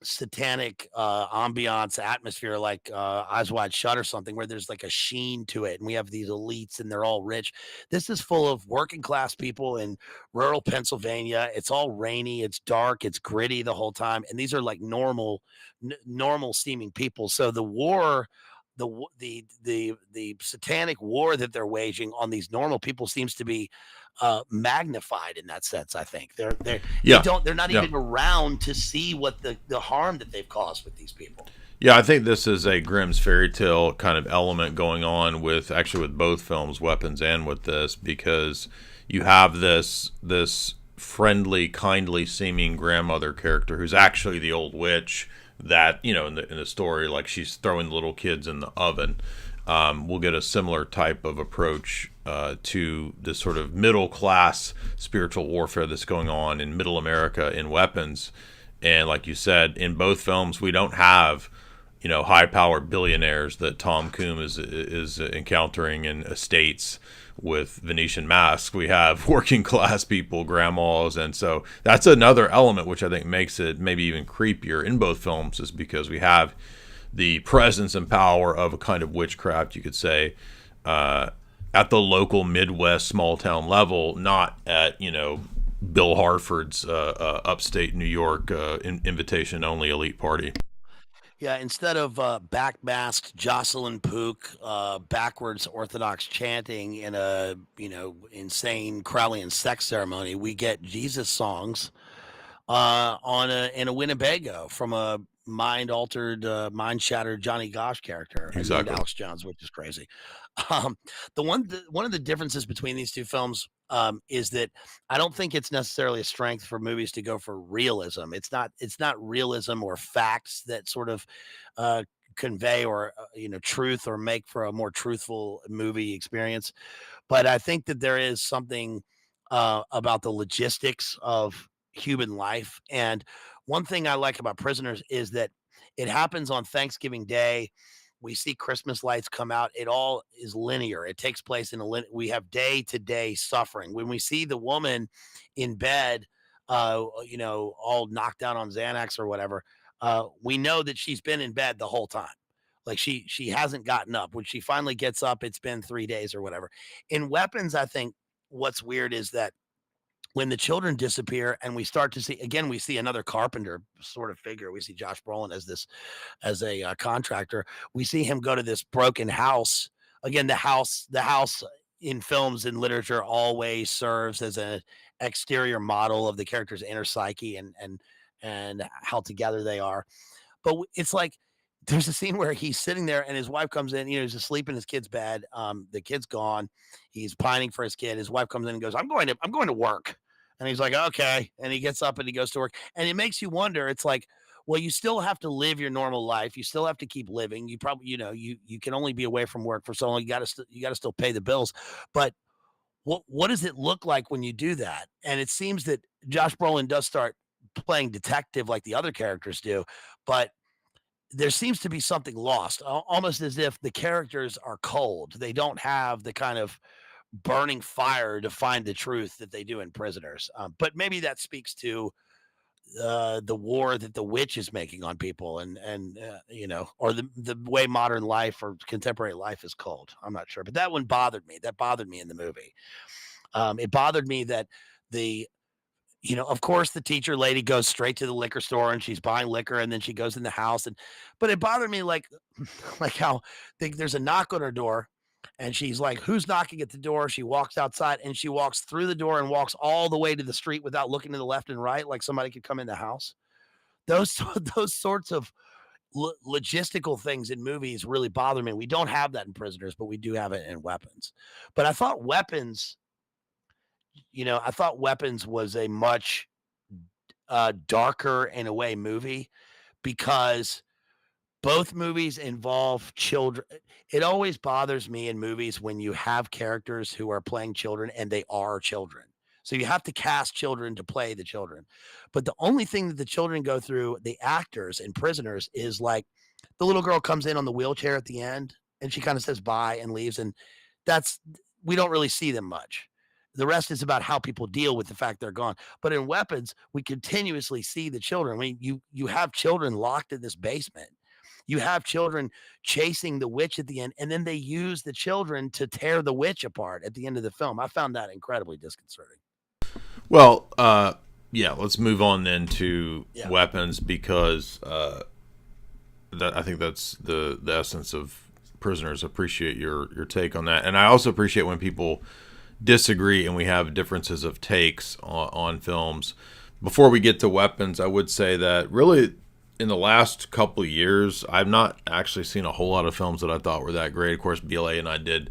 B: satanic ambiance atmosphere like Eyes Wide Shut or something where there's like a sheen to it and we have these elites and they're all rich. This is full of working class people in rural Pennsylvania. It's all rainy, it's dark, it's gritty the whole time, and these are like normal seeming people. So the war, the satanic war that they're waging on these normal people seems to be magnified in that sense. I think
A: Yeah,
B: they're not
A: yeah,
B: even around to see what the harm that they've caused with these people.
A: yeah. I think this is a Grimm's fairy tale kind of element going on with actually with both films, Weapons, and with this, because you have this friendly, kindly seeming grandmother character who's actually the old witch that in the story, like she's throwing little kids in the oven. We'll get a similar type of approach to this sort of middle class spiritual warfare that's going on in Middle America in Weapons. And like you said, in both films, we don't have high powered billionaires that Tom Cruise is encountering in estates with Venetian masks. We have working class people, grandmas, and so that's another element which I think makes it maybe even creepier in both films, is because we have the presence and power of a kind of witchcraft, you could say, at the local Midwest small town level, not at Bill Harford's upstate New York invitation only elite party.
B: Yeah, instead of backmasked Jocelyn Pook, backwards Orthodox chanting in a insane Crowleyan sex ceremony, we get Jesus songs on in a Winnebago from a mind altered, mind shattered Johnny Gosh character named
A: Exactly.
B: Alex Jones, which is crazy. Um, one of the differences between these two films is that I don't think it's necessarily a strength for movies to go for realism. It's not realism or facts that sort of uh, convey or truth or make for a more truthful movie experience. But I think that there is something about the logistics of human life. And one thing I like about Prisoners is that it happens on Thanksgiving Day. We see Christmas lights come out. It all is linear. It takes place in we have day to day suffering. When we see the woman in bed, all knocked out on Xanax or whatever, we know that she's been in bed the whole time. Like she hasn't gotten up. When she finally gets up, it's been 3 days or whatever. In Weapons, I think what's weird is that when the children disappear and we start to see again, we see another carpenter sort of figure. We see Josh Brolin as a contractor. We see him go to this broken house. Again, the house in films and literature always serves as an exterior model of the character's inner psyche and how together they are. But it's like there's a scene where he's sitting there and his wife comes in, he's asleep in his kid's bed. The kid's gone. He's pining for his kid. His wife comes in and goes, I'm going to work. And he's like, okay. And he gets up and he goes to work. And it makes you wonder, it's like, well, you still have to live your normal life. You still have to keep living. You probably, you can only be away from work for so long. You got to still pay the bills. But what does it look like when you do that? And it seems that Josh Brolin does start playing detective like the other characters do, but there seems to be something lost, almost as if the characters are cold. They don't have the kind of burning fire to find the truth that they do in Prisoners. But maybe that speaks to the war that the witch is making on people, and or the way modern life or contemporary life is cold. I'm not sure, but that one bothered me. That bothered me in the movie. It bothered me that the of course, the teacher lady goes straight to the liquor store and she's buying liquor, and then she goes in the house. But it bothered me like how there's a knock on her door, and she's like, "Who's knocking at the door?" She walks outside and she walks through the door and walks all the way to the street without looking to the left and right, like somebody could come in the house. Those those sorts of logistical things in movies really bother me. We don't have that in Prisoners, but we do have it in Weapons. But I thought Weapons was a much darker in a way movie because Both movies involve children. It always bothers me in movies when you have characters who are playing children and they are children. So you have to cast children to play the children. But the only thing that the children go through, the actors and prisoners, is like the little girl comes in on the wheelchair at the end and she kind of says bye and leaves. And that's, we don't really see them much. The rest is about how people deal with the fact they're gone. But in Weapons, we continuously see the children. I mean, you have children locked in this basement. You have children chasing the witch at the end, and then they use the children to tear the witch apart at the end of the film. I found that incredibly disconcerting.
A: Well, yeah, let's move on then to
B: Yeah.
A: weapons because I think that's the essence of prisoners. Appreciate your take on that, and I also appreciate when people disagree and we have differences of takes on films. Before we get to weapons, I would say that really in the last couple of years, I've not actually seen a whole lot of films that I thought were that great. Of course, BLA and I did.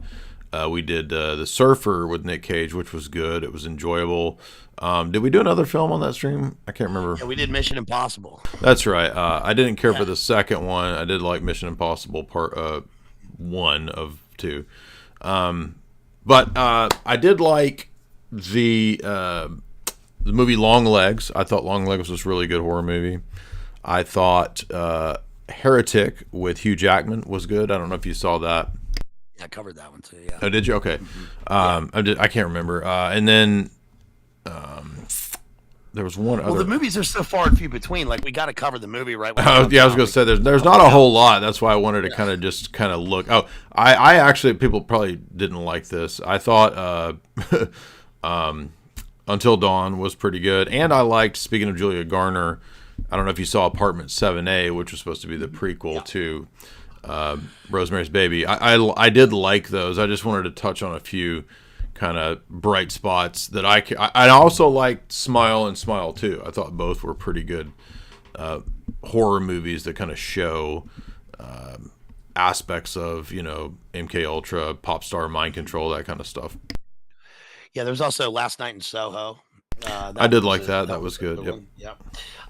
A: We did The Surfer with Nick Cage, which was good. It was enjoyable. Did we do another film on that stream? I can't remember.
B: Yeah, we did Mission Impossible.
A: That's right. I didn't care for the second one. I did like Mission Impossible Part 1 of 2. But I did like the movie Long Legs. I thought Long Legs was a really good horror movie. I thought Heretic with Hugh Jackman was good. I don't know if you saw that.
B: Yeah, I covered that one too. Yeah.
A: Oh, did you? Okay. I can't remember. And then there was one other.
B: Well, the movies are so far and few between. Like we got to cover the movie, right?
A: Yeah, I was going to say there's not a whole lot. That's why I wanted to kind of look. Oh, I actually, people probably didn't like this. I thought Until Dawn was pretty good, and I liked. Speaking of Julia Garner, I don't know if you saw Apartment 7A, which was supposed to be the prequel to Rosemary's Baby. I did like those. I just wanted to touch on a few kind of bright spots that I also liked Smile and Smile 2. I thought both were pretty good horror movies that kind of show aspects of, MK Ultra, pop star mind control, that kind of stuff.
B: Yeah, there's also Last Night in Soho.
A: I did like that. That was good. Yep.
B: Yep.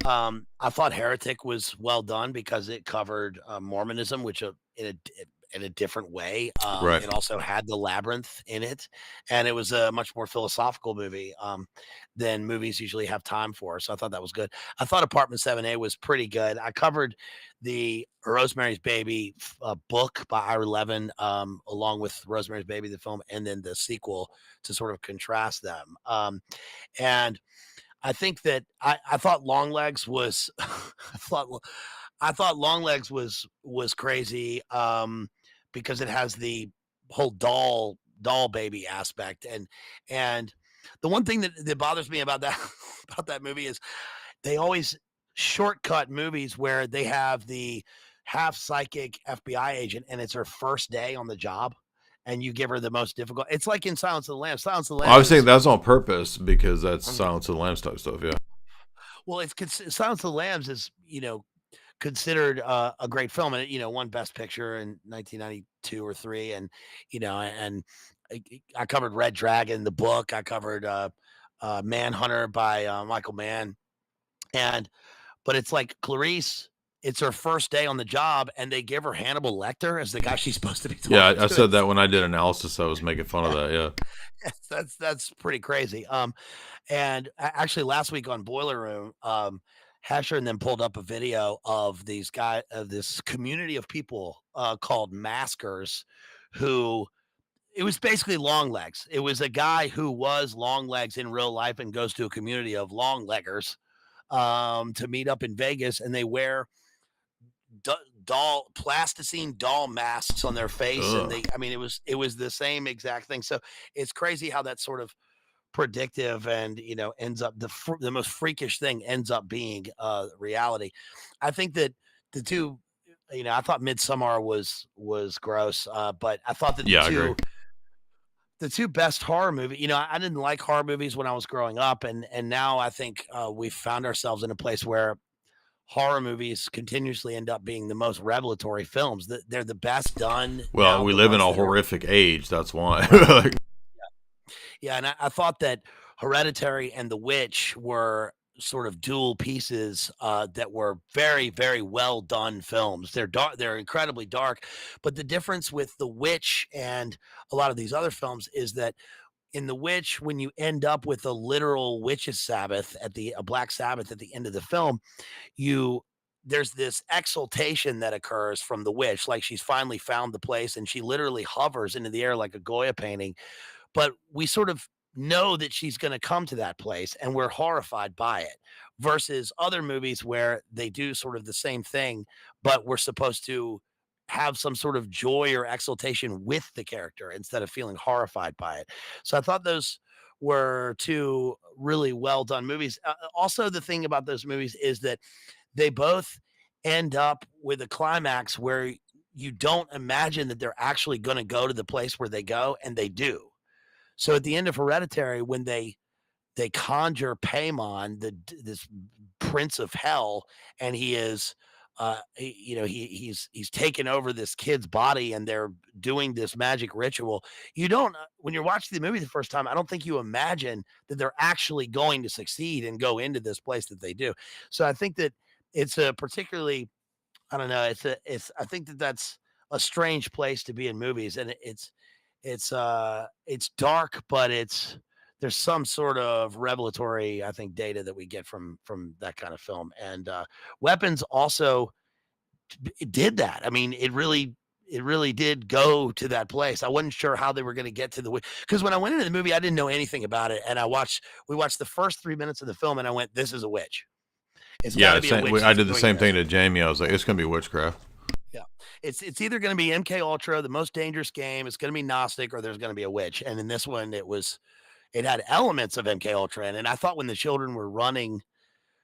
B: I thought Heretic was well done because it covered Mormonism, which in a different way.
A: Right.
B: It also had the labyrinth in it, and it was a much more philosophical movie than movies usually have time for. So I thought that was good. I thought Apartment 7A was pretty good. I covered the Rosemary's Baby book by Ira Levin, along with Rosemary's Baby, the film, and then the sequel to sort of contrast them. And I think that I thought Longlegs was I thought Longlegs was crazy because it has the whole doll baby aspect, and the one thing that bothers me about that about that movie is they always shortcut movies where they have the half psychic FBI agent and it's her first day on the job and you give her the most difficult. It's like in Silence of the Lambs. Silence of the Lambs.
A: I was saying that's on purpose because that's Silence of the Lambs type stuff. Yeah.
B: Well, Silence of the Lambs is considered a great film, and it won Best Picture in 1992 or three, and and I covered Red Dragon, the book. I covered Manhunter by Michael Mann, but it's like Clarice. It's her first day on the job, and they give her Hannibal Lecter as the guy she's supposed to be talking
A: Yeah, I
B: to.
A: said that when I did analysis. I was making fun of that. Yeah.
B: That's pretty crazy. And actually last week on Boiler Room, Hesher and then pulled up a video of this community of people called Maskers, who it was basically long legs. It was a guy who was long legs in real life and goes to a community of long leggers to meet up in Vegas, and they wear plasticine doll masks on their face.
A: Ugh.
B: And it was the same exact thing. So it's crazy how that sort of predictive and ends up the most freakish thing ends up being reality. I think that the two, I thought Midsommar was gross, but I thought that the two best horror movie, I didn't like horror movies when I was growing up, and now I think we've found ourselves in a place where horror movies continuously end up being the most revelatory films. They're the best done.
A: Well, we live in a horrific age. That's why.
B: Yeah, and I thought that Hereditary and The Witch were sort of dual pieces that were very, very well done films. They're dark, they're incredibly dark, but the difference with The Witch and a lot of these other films is that in The Witch, when you end up with a literal witches' Sabbath a Black Sabbath at the end of the film, you there's this exaltation that occurs from the witch, like she's finally found the place and she literally hovers into the air like a Goya painting, but we sort of know that she's going to come to that place and we're horrified by it versus other movies where they do sort of the same thing, but we're supposed to have some sort of joy or exultation with the character instead of feeling horrified by it. So I thought those were two really well done movies. Also, the thing about those movies is that they both end up with a climax where you don't imagine that they're actually going to go to the place where they go, and they do. So at the end of Hereditary, when they conjure Paimon, this prince of hell, and he is, he's taken over this kid's body, and they're doing this magic ritual. You don't when you're watching the movie the first time, I don't think you imagine that they're actually going to succeed and go into this place that they do. So I think that it's a particularly, I don't know, I think that that's a strange place to be in movies, and it's dark, but there's some sort of revelatory, I think, data that we get from that kind of film. And Weapons also it did that. I mean, it really did go to that place. I wasn't sure how they were going to get to the because when I went into the movie, I didn't know anything about it, and we watched the first 3 minutes of the film, and I went, "This is a witch. It's got
A: Yeah,
B: to be a witch."
A: I
B: That's
A: did the
B: doing
A: same
B: this.
A: thing to Jamie. I was like, it's gonna be witchcraft.
B: Yeah. It's either going to be MK Ultra, the most dangerous game, it's going to be Gnostic, or there's going to be a witch. And in this one, it had elements of MK Ultra in it. And I thought when the children were running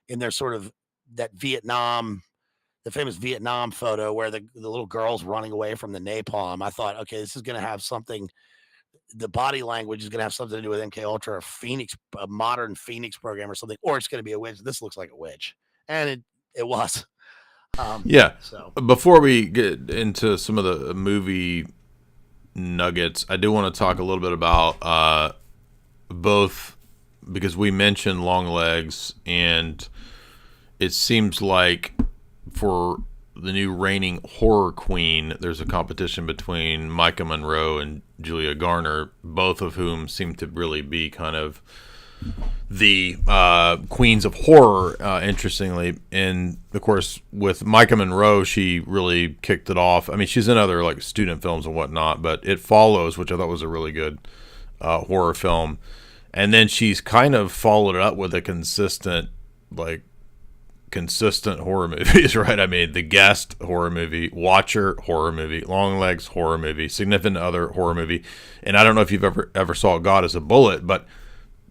B: in their sort of that the famous Vietnam photo where the little girl's running away from the napalm, I thought, okay, this is going to have something. The body language is going to have something to do with MK Ultra, a modern Phoenix program or something, or it's going to be a witch. This looks like a witch, and it was.
A: Yeah.
B: So
A: Before we get into some of the movie nuggets, I do want to talk a little bit about both because we mentioned Longlegs, and it seems like for the new reigning horror queen, there's a competition between Micah Monroe and Julia Garner, both of whom seem to really be kind of the queens of horror, interestingly. And of course, with Micah Monroe, she really kicked it off. I mean, she's in other like student films and whatnot, but It Follows, which I thought was a really good horror film. And then she's kind of followed it up with a consistent horror movies, right? I mean, The Guest horror movie, Watcher horror movie, Longlegs horror movie, Significant Other horror movie, and I don't know if you've ever saw God as a Bullet, but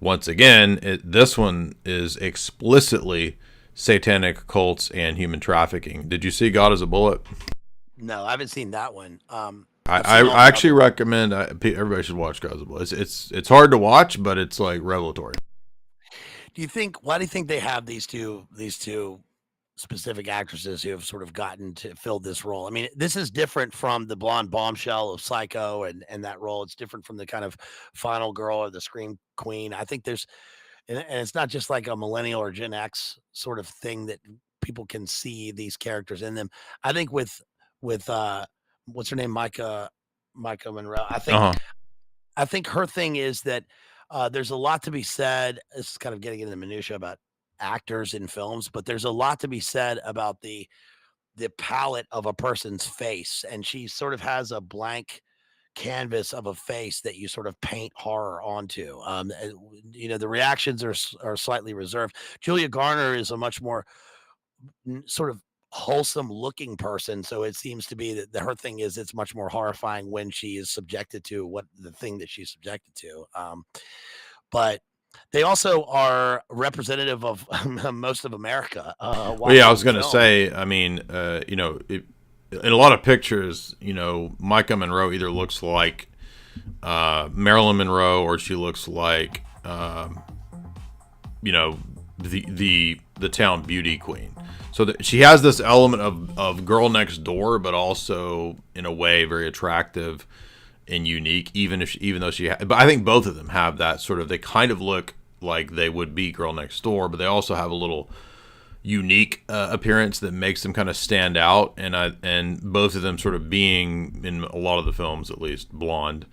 A: once again, this one is explicitly satanic cults and human trafficking. Did you see God as a Bullet?
B: no, I haven't seen that one.
A: I actually recommend everybody should watch God as a Bullet. It's hard to watch, but it's like revelatory.
B: Why do you think they have these two specific actresses who have sort of gotten to fill this role? I mean, this is different from the blonde bombshell of Psycho and that role. It's different from the kind of final girl or the scream queen. I think and it's not just like a millennial or Gen X sort of thing that people can see these characters in them. I think with what's her name, Micah Monroe.
A: Uh-huh.
B: I think her thing is that there's a lot to be said. This is kind of getting into the minutia about actors in films, but there's a lot to be said about the palette of a person's face, and she sort of has a blank canvas of a face that you sort of paint horror onto. The reactions are slightly reserved. Julia Garner is a much more sort of wholesome looking person, so it seems to be that her thing is it's much more horrifying when she is subjected to what the thing that she's subjected to. But they also are representative of most of America.
A: Well, yeah, I was going to say, I mean, in a lot of pictures, Micah Monroe either looks like Marilyn Monroe or she looks like, the town beauty queen. So she has this element of girl next door, but also in a way very attractive and unique. Even though but I think both of them have that sort of. They kind of look like they would be Girl Next Door, but they also have a little unique appearance that makes them kind of stand out. And both of them sort of being, in a lot of the films at least, blonde.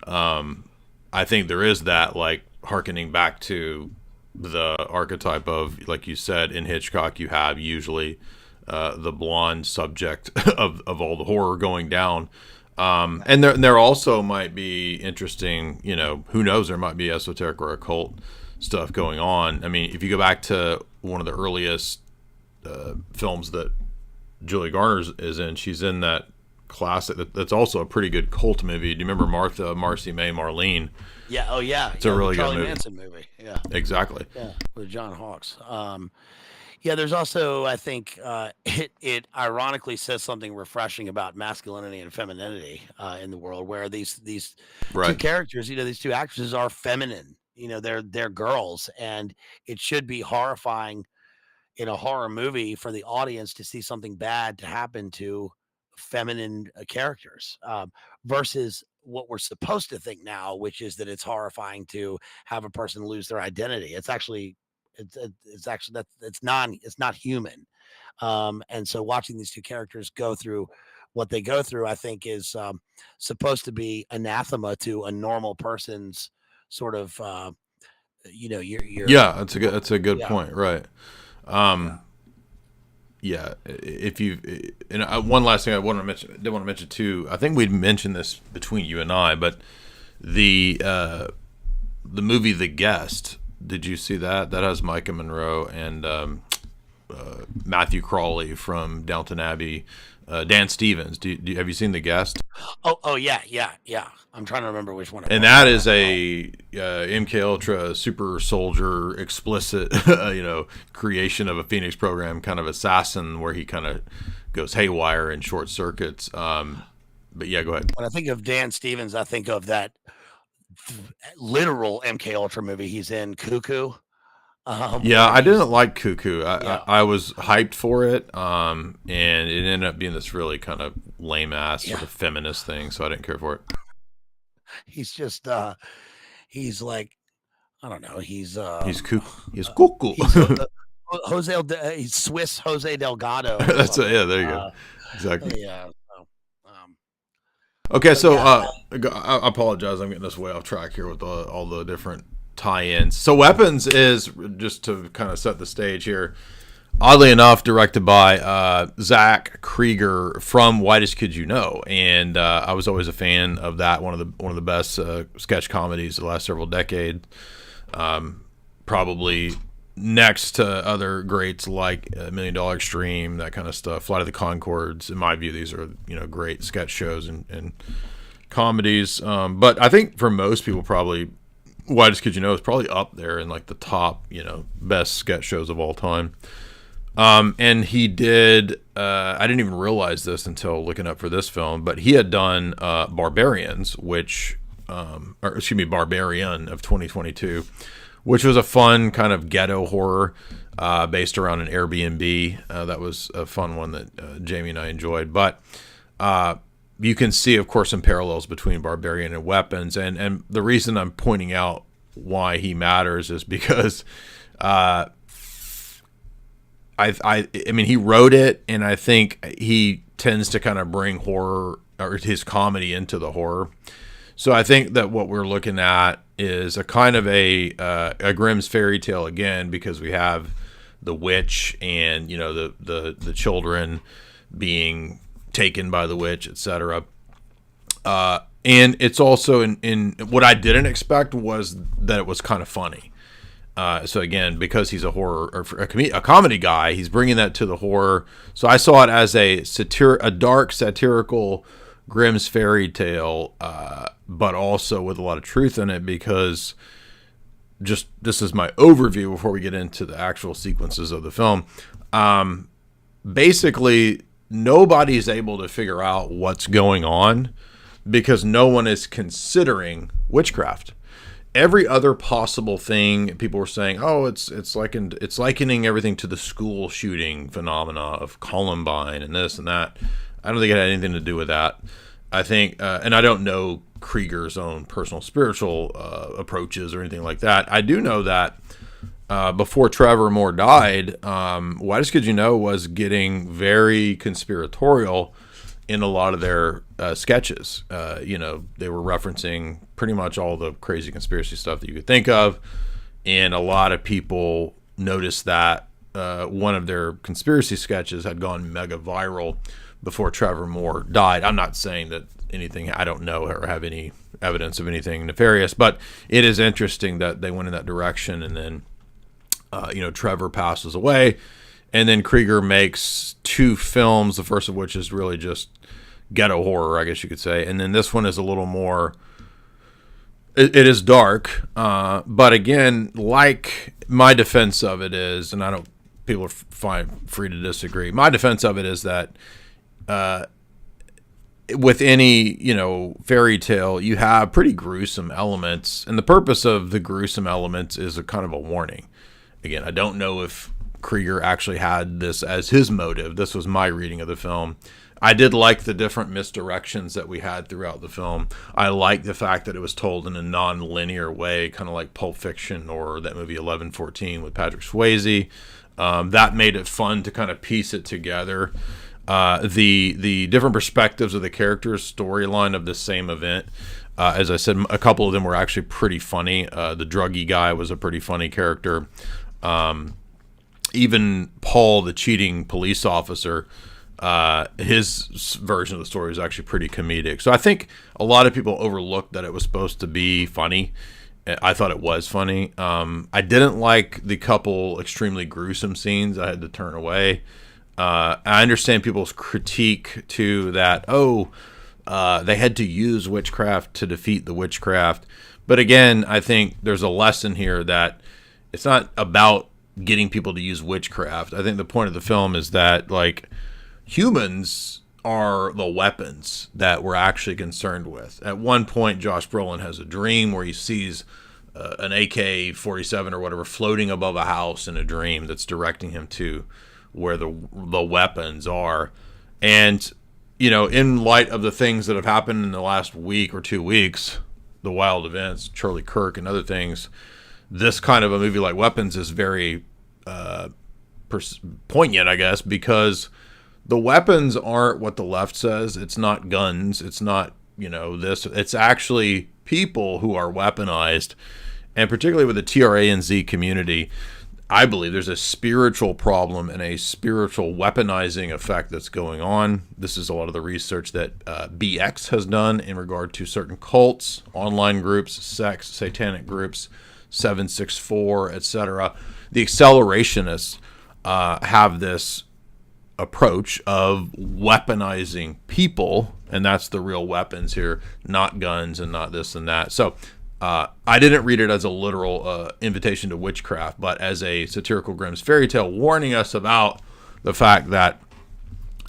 A: I think there is that, like, hearkening back to the archetype of, like you said, in Hitchcock, you have usually the blonde subject of all the horror going down. And there also might be interesting, who knows, there might be esoteric or occult stuff going on. I mean, if you go back to one of the earliest films that Julie Garner is in, she's in that classic that's also a pretty good cult movie. Do you remember Marcy May Marlene?
B: Yeah. Oh, yeah.
A: It's a really good
B: Charlie
A: movie.
B: Manson movie. Yeah.
A: Exactly.
B: Yeah. With John Hawkes. Yeah, there's also, I think, it ironically says something refreshing about masculinity and femininity in the world, where these two
A: Right.
B: characters, these two actresses are feminine. They're girls, and it should be horrifying in a horror movie for the audience to see something bad to happen to feminine characters, versus what we're supposed to think now, which is that it's horrifying to have a person lose their identity. It's actually it's not human. And so watching these two characters go through what they go through, I think, is supposed to be anathema to a normal person's sort of your
A: Yeah, that's a good
B: yeah.
A: point. Right.
B: Yeah.
A: Yeah, if you and one last thing I want to mention too. I think we'd mentioned this between you and I, but the movie The Guest. Did you see that? That has Micah Monroe and Matthew Crawley from Downton Abbey, Dan Stevens. Have you seen The Guest?
B: Oh yeah. I'm trying to remember which one it
A: And
B: was.
A: that is a MK Ultra super soldier explicit, creation of a Phoenix program kind of assassin where he kind of goes haywire and short circuits. But yeah, go ahead.
B: When I think of Dan Stevens, I think of that literal MK Ultra movie he's in, Cuckoo.
A: Yeah, I didn't like Cuckoo.
B: Yeah.
A: I was hyped for it, and it ended up being this really kind of lame ass sort of feminist thing, so I didn't care for it.
B: He's just he's like, I don't know, he's
A: He's cuckoo.
B: He's Swiss Jose Delgado.
A: That's it. Yeah, there you go. Exactly.
B: Yeah.
A: Okay, so
B: yeah.
A: I apologize. I'm getting us way off track here with all the different tie-ins. So Weapons is, just to kind of set the stage here, oddly enough, directed by Zach Krieger from Whitest Kid You Know, and I was always a fan of that. One of the best sketch comedies of the last several decades. Probably next to other greats like $1 Million Extreme, that kind of stuff. Flight of the Conchords. In my view, these are great sketch shows and comedies. But I think for most people, probably Whitest Kid You Know is probably up there in like the top best sketch shows of all time. And he did, I didn't even realize this until looking up for this film, but he had done Barbarians, Barbarian of 2022, which was a fun kind of ghetto horror based around an Airbnb. That was a fun one that Jamie and I enjoyed. But you can see, of course, some parallels between Barbarian and Weapons. And the reason I'm pointing out why he matters is because I mean, he wrote it, and I think he tends to kind of bring horror or his comedy into the horror. So I think that what we're looking at is a kind of a Grimm's fairy tale again, because we have the witch and the children being taken by the witch, etc. And it's also in what I didn't expect was that it was kind of funny. So again, because he's a horror or a comedy guy, he's bringing that to the horror. So I saw it as a dark satirical Grimm's fairy tale, but also with a lot of truth in it, because this is my overview before we get into the actual sequences of the film. Basically, nobody's able to figure out what's going on because no one is considering witchcraft. Every other possible thing, people were saying, oh, it's likening everything to the school shooting phenomena of Columbine and this and that. I don't think it had anything to do with that. I think, and I don't know Krieger's own personal spiritual approaches or anything like that. I do know that before Trevor Moore died, Why Does Kid You Know was getting very conspiratorial in a lot of their sketches. They were referencing pretty much all the crazy conspiracy stuff that you could think of, and a lot of people noticed that one of their conspiracy sketches had gone mega viral before Trevor Moore died. I'm not saying that anything, I don't know or have any evidence of anything nefarious, but it is interesting that they went in that direction, and then Trevor passes away, and then Krieger makes two films, the first of which is really just ghetto horror, I guess you could say, and then this one is a little more. It is dark, but again, like my defense of it is, and I don't. People are free to disagree. My defense of it is that with any fairy tale, you have pretty gruesome elements, and the purpose of the gruesome elements is a kind of a warning. Again, I don't know if Krieger actually had this as his motive. This was my reading of the film. I did like the different misdirections that we had throughout the film. I like the fact that it was told in a non-linear way, kind of like Pulp Fiction or that movie 11:14 with Patrick Swayze. That made it fun to kind of piece it together. The different perspectives of the characters' storyline of the same event. As I said, a couple of them were actually pretty funny. The druggy guy was a pretty funny character. Even Paul, the cheating police officer, his version of the story is actually pretty comedic. So I think a lot of people overlooked that it was supposed to be funny. I thought it was funny. I didn't like the couple extremely gruesome scenes. I had to turn away. I understand people's critique to that. They had to use witchcraft to defeat the witchcraft. But again, I think there's a lesson here that it's not about getting people to use witchcraft. I think the point of the film is that, like, humans are the weapons that we're actually concerned with. At one point, Josh Brolin has a dream where he sees an AK-47 or whatever floating above a house in a dream that's directing him to where the weapons are. And, in light of the things that have happened in the last week or 2 weeks, the wild events, Charlie Kirk and other things, this kind of a movie like Weapons is very poignant, I guess, because the weapons aren't what the left says. It's not guns. It's not, this. It's actually people who are weaponized. And particularly with the TRA and Z community, I believe there's a spiritual problem and a spiritual weaponizing effect that's going on. This is a lot of the research that BX has done in regard to certain cults, online groups, sects, satanic groups, 764, etc. The accelerationists have this approach of weaponizing people, and that's the real weapons here, not guns and not this and that. So I didn't read it as a literal invitation to witchcraft, but as a satirical Grimm's fairy tale warning us about the fact that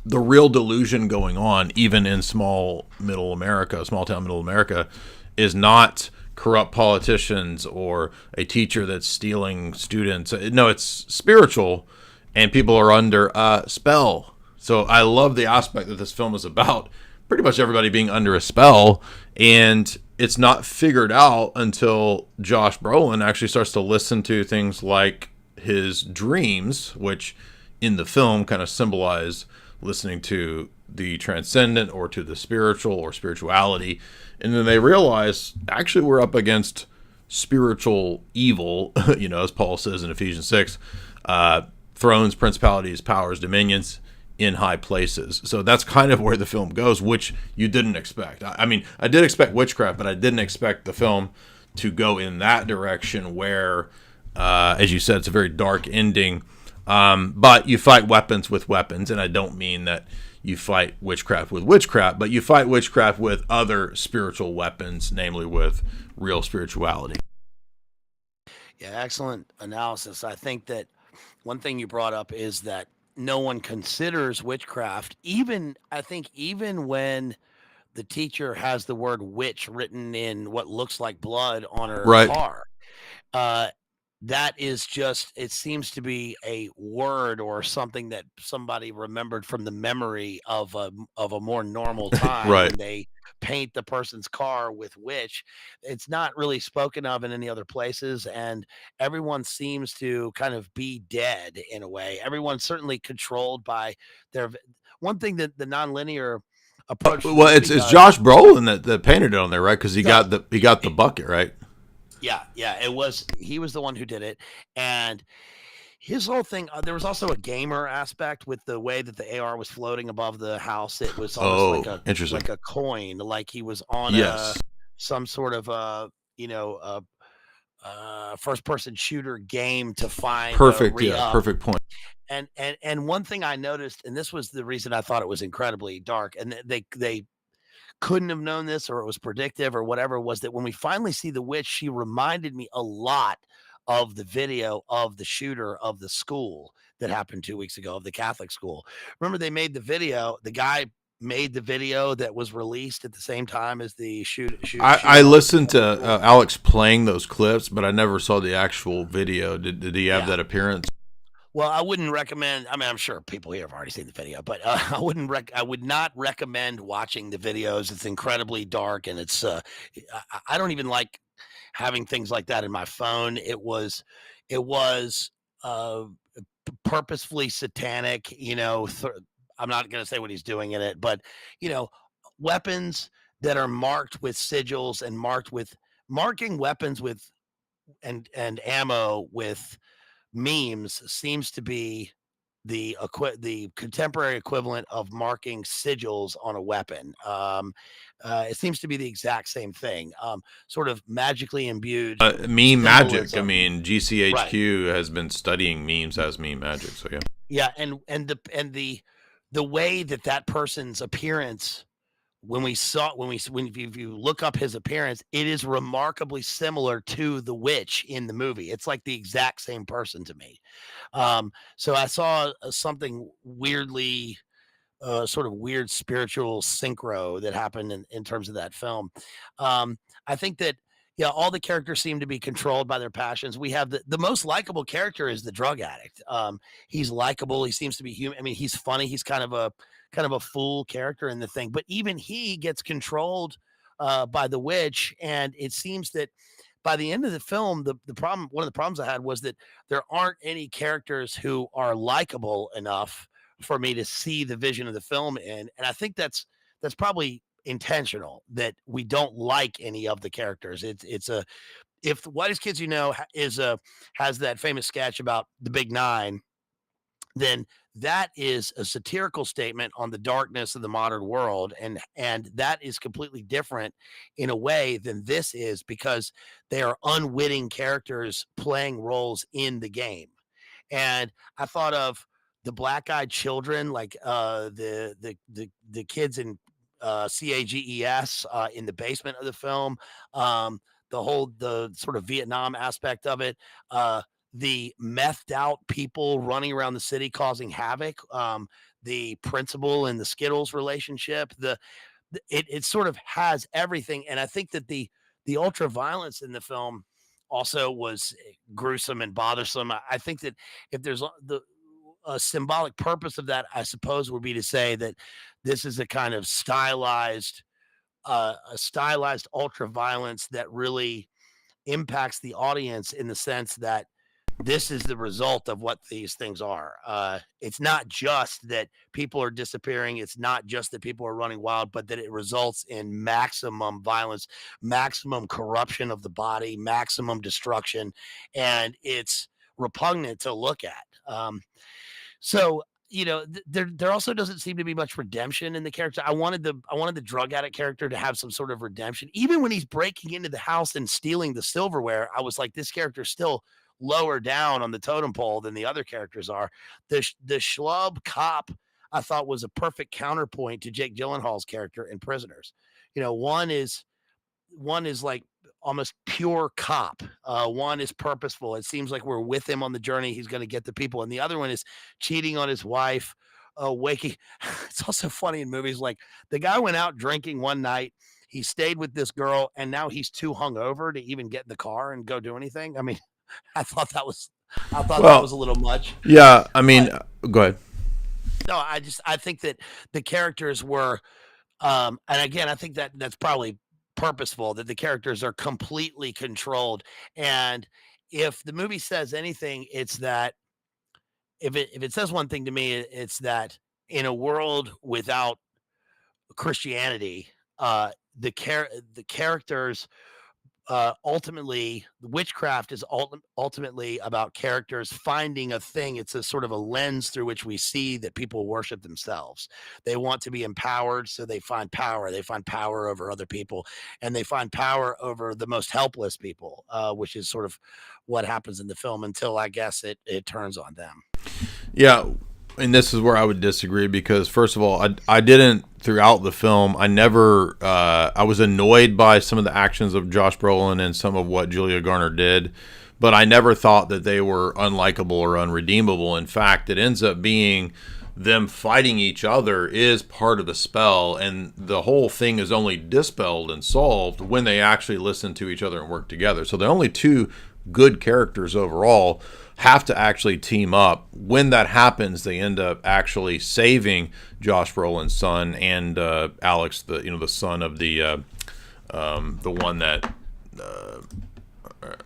A: the real delusion going on, even in small town middle America, is not corrupt politicians or a teacher that's stealing students. No, it's spiritual, and people are under a spell. So I love the aspect that this film is about pretty much everybody being under a spell, and it's not figured out until Josh Brolin actually starts to listen to things like his dreams, which in the film kind of symbolize listening to the transcendent or to the spiritual or spirituality. And then they realize, actually, we're up against spiritual evil, as Paul says in Ephesians 6, thrones, principalities, powers, dominions in high places. So that's kind of where the film goes, which you didn't expect. I mean, I did expect witchcraft, but I didn't expect the film to go in that direction where, as you said, it's a very dark ending. But you fight weapons with weapons, and I don't mean that you fight witchcraft with witchcraft, but you fight witchcraft with other spiritual weapons, namely with real spirituality.
B: Yeah, excellent analysis. I think that one thing you brought up is that no one considers witchcraft, even when the teacher has the word witch written in what looks like blood on her
A: Right.
B: car. Uh, that is just, it seems to be a word or something that somebody remembered from the memory of a more normal time
A: Right.
B: when they paint the person's car with witch. It's not really spoken of in any other places, and everyone seems to kind of be dead in a way. Everyone's certainly controlled by their one thing that the nonlinear approach to the
A: Well,
B: movie
A: it's
B: does.
A: Josh Brolin that painted it on there, right? Because he
B: No,
A: got the bucket, right?
B: yeah, yeah, it was, he was the one who did it, and his whole thing, there was also a gamer aspect with the way that the AR was floating above the house. It was almost
A: Oh, interesting.
B: like a coin, like he was on a
A: Yes.
B: some sort of you know, first person shooter game to find a
A: Perfect. Yeah.
B: re-up.
A: Perfect point.
B: And one thing I noticed, and this was the reason I thought it was incredibly dark, and they couldn't have known this or it was predictive or whatever, was that when we finally see the witch, she reminded me a lot of the video of the shooter of the school that happened 2 weeks ago, of the Catholic school. Remember, they made the video, the guy made the video that was released at the same time as the
A: I
B: shooting on the
A: listened to
B: school.
A: Alex playing those clips, but I never saw the actual video. Did he have
B: Yeah.
A: that appearance?
B: Well, I wouldn't recommend. I mean, I'm sure people here have already seen the video, but I would not recommend watching the videos. It's incredibly dark, and it's. I don't even like having things like that in my phone. It was uh, purposefully satanic. I'm not going to say what he's doing in it, but you know, weapons that are marked with sigils and marking weapons with and ammo with memes seems to be the contemporary equivalent of marking sigils on a weapon. It seems to be the exact same thing, sort of magically imbued
A: Meme magic. I
B: symbolism.
A: mean,
B: Right.
A: GCHQ has been studying memes as meme magic. So yeah.
B: Yeah, and the way that that person's appearance, when if you look up his appearance, it is remarkably similar to the witch in the movie. It's like the exact same person to me. So I saw something weirdly, sort of weird spiritual synchro that happened in terms of that film. I think that, yeah, all the characters seem to be controlled by their passions. We have the most likable character is the drug addict. He's likable. He seems to be human. I mean, he's funny. He's kind of a fool character in the thing, but even he gets controlled by the witch, and it seems that by the end of the film, the problem, one of the problems I had was that there aren't any characters who are likable enough for me to see the vision of the film in. And I think that's probably intentional, that we don't like any of the characters. It's a if the Whitest Kids You Know is a has that famous sketch about the Big Nine, then that is a satirical statement on the darkness of the modern world, and that is completely different in a way than this is, because they are unwitting characters playing roles in the game. And I thought of the Black Eyed Children, like the kids in CAGES in the basement of the film. Um, the sort of Vietnam aspect of it. The methed out people running around the city causing havoc. The principal and the Skittles relationship. It sort of has everything, and I think that the ultra violence in the film also was gruesome and bothersome. I think that if there's the a symbolic purpose of that, I suppose, would be to say that this is a kind of stylized ultra violence that really impacts the audience, in the sense that this is the result of what these things are. It's not just that people are disappearing. It's not just that people are running wild, but that it results in maximum violence, maximum corruption of the body, maximum destruction, and it's repugnant to look at. So there also doesn't seem to be much redemption in the character. I wanted the drug addict character to have some sort of redemption. Even when he's breaking into the house and stealing the silverware, I was like, this character's still lower down on the totem pole than the other characters are. The schlub cop, I thought, was a perfect counterpoint to Jake Gyllenhaal's character in Prisoners. One is like almost pure cop. One is purposeful. It seems like we're with him on the journey. He's going to get the people. And the other one is cheating on his wife, waking. It's also funny in movies, like the guy went out drinking one night. He stayed with this girl, and now he's too hungover to even get in the car and go do anything. I mean, I thought that was I thought that was
A: Well,
B: a little much.
A: yeah, I mean,
B: But
A: go ahead.
B: no, I think that the characters were and again, I think that that's probably purposeful that the characters are completely controlled. And if the movie says anything, it's that if it says one thing to me, it's that in a world without Christianity, the characters ultimately witchcraft is ultimately about characters finding a thing. It's a sort of a lens through which we see that people worship themselves. They want to be empowered, so they find power. They find power over other people, and they find power over the most helpless people, which is sort of what happens in the film until I guess it turns on them.
A: Yeah, and this is where I would disagree because first of all, I didn't throughout the film. I never I was annoyed by some of the actions of Josh Brolin and some of what Julia Garner did, but I never thought that they were unlikable or unredeemable. In fact, it ends up being them fighting each other is part of the spell, and the whole thing is only dispelled and solved when they actually listen to each other and work together. So the only two good characters overall have to actually team up. When that happens, they end up actually saving Josh Brolin's son and Alex, the son of the one that.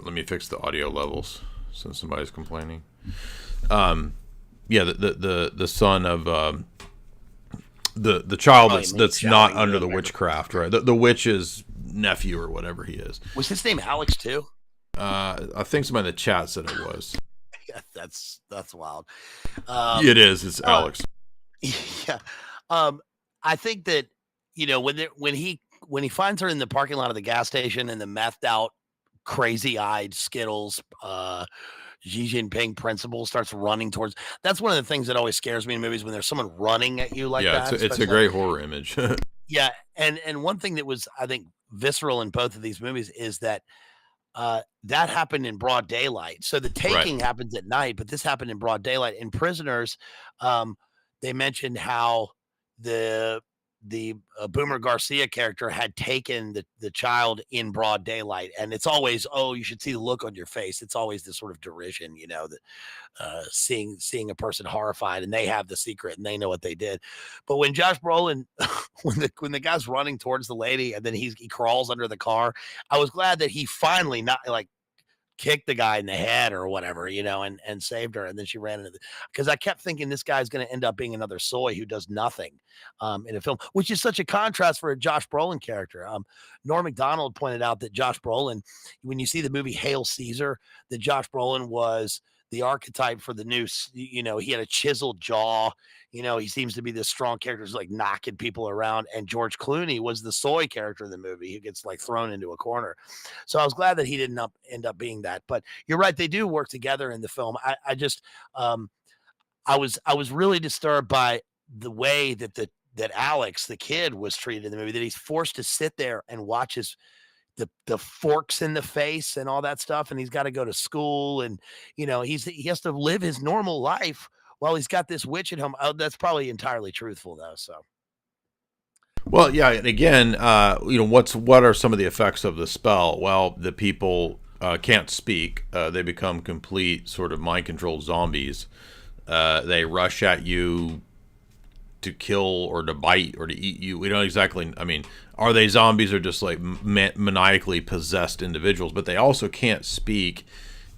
A: Let me fix the audio levels since somebody's complaining. Yeah, the son of the child that's not under the witchcraft, right? The witch's nephew or whatever he is.
B: Was his name Alex too?
A: I think somebody in the chat said it was.
B: Yeah, that's wild.
A: It is. It's Alex.
B: Yeah. I think that when he finds her in the parking lot of the gas station and the methed out, crazy eyed Skittles, Xi Jinping principal starts running towards. That's one of the things that always scares me in movies when there's someone running at you like that.
A: It's a great horror image.
B: Yeah, and one thing that was I think visceral in both of these movies is that that happened in broad daylight. So the taking
A: Right.
B: happens at night, but this happened in broad daylight. In Prisoners, they mentioned how the Boomer Garcia character had taken the child in broad daylight, and it's always, oh, you should see the look on your face. It's always this sort of derision, that seeing a person horrified, and they have the secret and they know what they did. But when Josh Brolin, when the guy's running towards the lady and then he crawls under the car, I was glad that he finally not like kicked the guy in the head or whatever, and saved her. And then she ran into because I kept thinking this guy's going to end up being another soy who does nothing in a film, which is such a contrast for a Josh Brolin character. Norm Macdonald pointed out that Josh Brolin, when you see the movie Hail Caesar, that Josh Brolin was the archetype for the new, he had a chiseled jaw. He seems to be this strong character who's like knocking people around. And George Clooney was the soy character in the movie who gets like thrown into a corner. So I was glad that he didn't end up being that. But you're right, they do work together in the film. I just I was really disturbed by the way that Alex, the kid, was treated in the movie, that he's forced to sit there and watch the forks in the face and all that stuff, and he's got to go to school, and he has to live his normal life while he's got this witch at home. Oh, that's probably entirely truthful though. So
A: Well, yeah, and again, what are some of the effects of the spell? Well, the people can't speak. They become complete sort of mind-controlled zombies. They rush at you to kill or to bite or to eat you. We don't exactly. I mean, are they zombies or just like maniacally possessed individuals? But they also can't speak,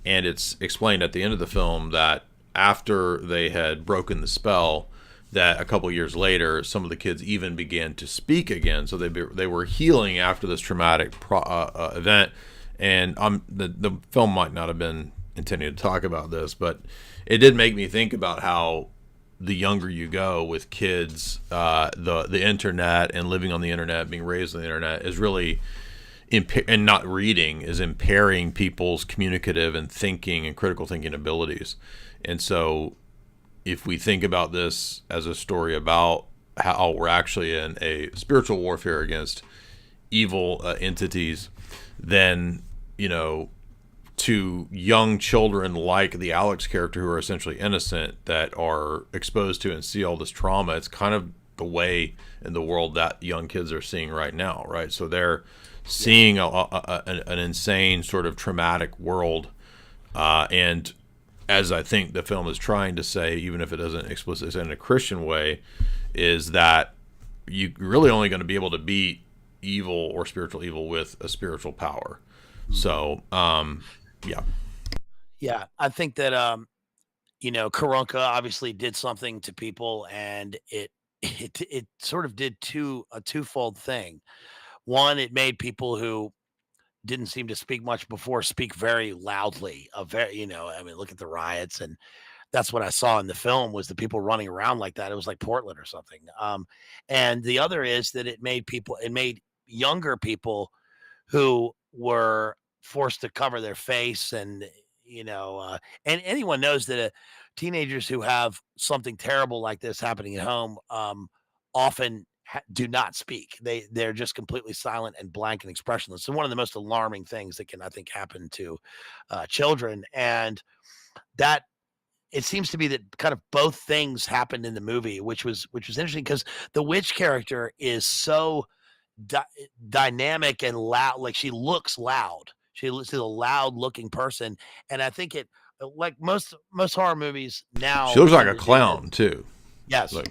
A: and it's explained at the end of the film that after they had broken the spell, that a couple years later, some of the kids even began to speak again. So they were healing after this traumatic event. And the film might not have been intending to talk about this, but it did make me think about how the younger you go with kids, the internet and living on the internet, being raised on the internet is really and not reading is impairing people's communicative and thinking and critical thinking abilities. And so if we think about this as a story about how we're actually in a spiritual warfare against evil entities, then, to young children like the Alex character who are essentially innocent that are exposed to and see all this trauma, it's kind of the way in the world that young kids are seeing right now, right? So they're seeing an insane sort of traumatic world And as I think the film is trying to say, even if it doesn't explicitly say in a Christian way, is that you're really only going to be able to beat evil or spiritual evil with a spiritual power. So, yeah.
B: Yeah, I think that Karunka obviously did something to people, and it sort of did a twofold thing. One, it made people who didn't seem to speak much before speak very loudly. A very, I mean, look at the riots, and that's what I saw in the film was the people running around like that. It was like Portland or something. And the other is that it made younger people who were forced to cover their face, and and anyone knows that teenagers who have something terrible like this happening at home often do not speak. They're just completely silent and blank and expressionless. And one of the most alarming things that can, I think, happen to children. And that it seems to be that kind of both things happened in the movie, which was interesting because the witch character is so dynamic and loud. Like, she looks loud. She's a loud looking person, and I think it like most horror movies now.
A: She looks like a clown too.
B: Yes.
A: Like,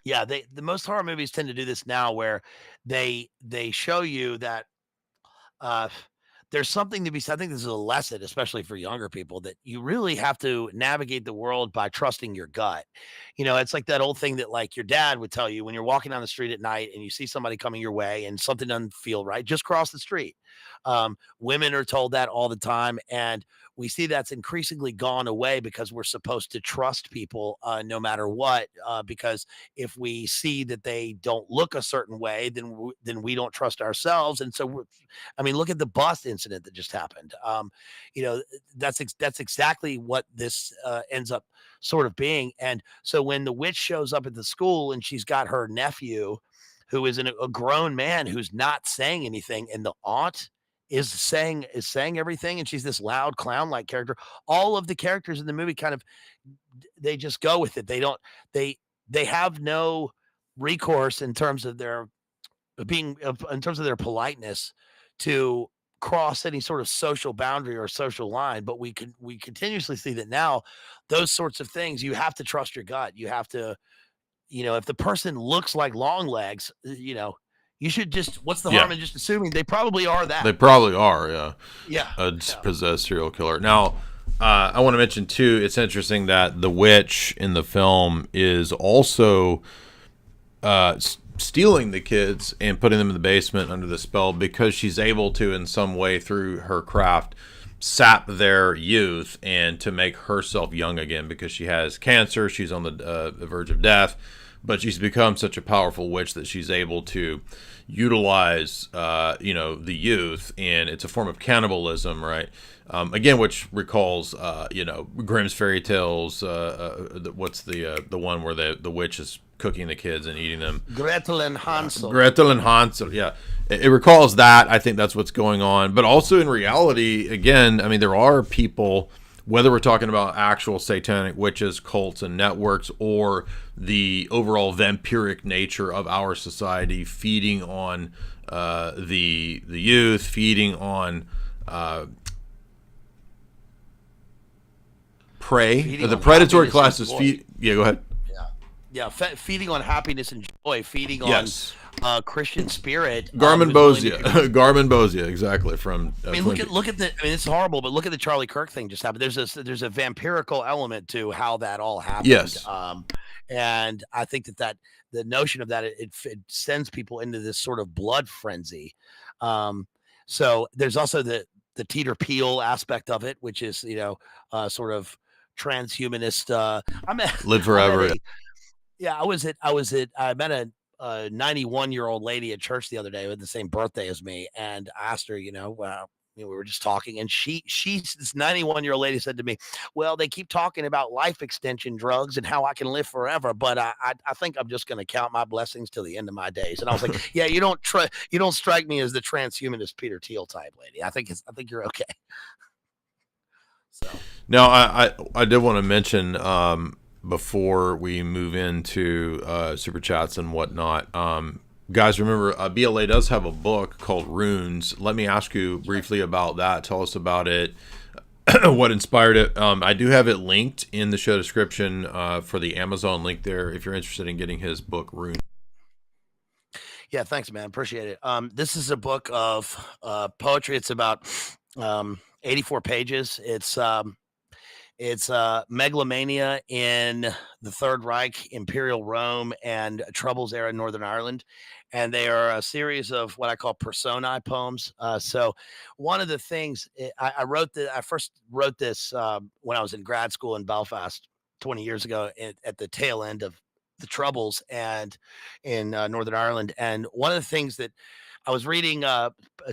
B: yeah, the most horror movies tend to do this now, where they show you that uh, there's something to be said. I think this is a lesson, especially for younger people, that you really have to navigate the world by trusting your gut. It's like that old thing that like your dad would tell you when you're walking down the street at night and you see somebody coming your way and something doesn't feel right, just cross the street. Women are told that all the time. And we see that's increasingly gone away because we're supposed to trust people no matter what. Because if we see that they don't look a certain way, then we don't trust ourselves. And so, I mean, look at the bus incident that just happened. That's exactly what this ends up sort of being. And so when the witch shows up at the school and she's got her nephew, who is a grown man who's not saying anything, and the aunt is saying everything, and she's this loud clown like character. All of the characters in the movie kind of they just go with it. They have no recourse in terms of their politeness to cross any sort of social boundary or social line. But we continuously see that now. Those sorts of things, you have to trust your gut. You have to, if the person looks like long legs, you should just, what's the harm in just assuming they probably are that?
A: They probably are, yeah.
B: Yeah.
A: A possessed serial killer. Now, I want to mention, too, it's interesting that the witch in the film is also stealing the kids and putting them in the basement under the spell because she's able to, in some way, through her craft, sap their youth and to make herself young again because she has cancer. She's on the verge of death. But she's become such a powerful witch that she's able to utilize, the youth, and it's a form of cannibalism, right? Again, which recalls, Grimm's fairy tales. What's the one where the witch is cooking the kids and eating them?
B: Gretel and Hansel.
A: Yeah. It recalls that. I think that's what's going on. But also in reality, again, I mean, there are people, whether we're talking about actual satanic witches, cults, and networks, or the overall vampiric nature of our society, feeding on the youth, feeding on prey. The predatory classes feed. Yeah, go ahead.
B: Feeding on happiness and joy, feeding on Christian spirit.
A: Garmonbozia, exactly. From
B: I mean, look at the. I mean, it's horrible, but look at the Charlie Kirk thing just happened. There's a vampirical element to how that all happened.
A: Yes.
B: And I think that the notion of that it sends people into this sort of blood frenzy. So there's also the Teeter Peel aspect of it, which is sort of transhumanist.
A: Live forever.
B: I met a 91-year-old lady at church the other day with the same birthday as me, and I asked her, we were just talking, and this 91-year-old lady said to me, well, they keep talking about life extension drugs and how I can live forever, but I think I'm just going to count my blessings till the end of my days. And I was like, yeah, you don't strike me as the transhumanist Peter Thiel type lady. I think you're okay. So
A: now I did want to mention before we move into super chats and whatnot, guys, remember BLA does have a book called Runes. Let me ask you briefly about that. Tell us about it. what inspired it. I do have it linked in the show description for the Amazon link there if you're interested in getting his book, Rune.
B: Yeah, thanks, man. Appreciate it. This is a book of poetry. It's about 84 pages. It's megalomania in the Third Reich, Imperial Rome, and Troubles era in Northern Ireland. And they are a series of what I call personae poems. So one of the things I first wrote this when I was in grad school in Belfast 20 years ago at the tail end of the Troubles and in Northern Ireland. And one of the things that I was reading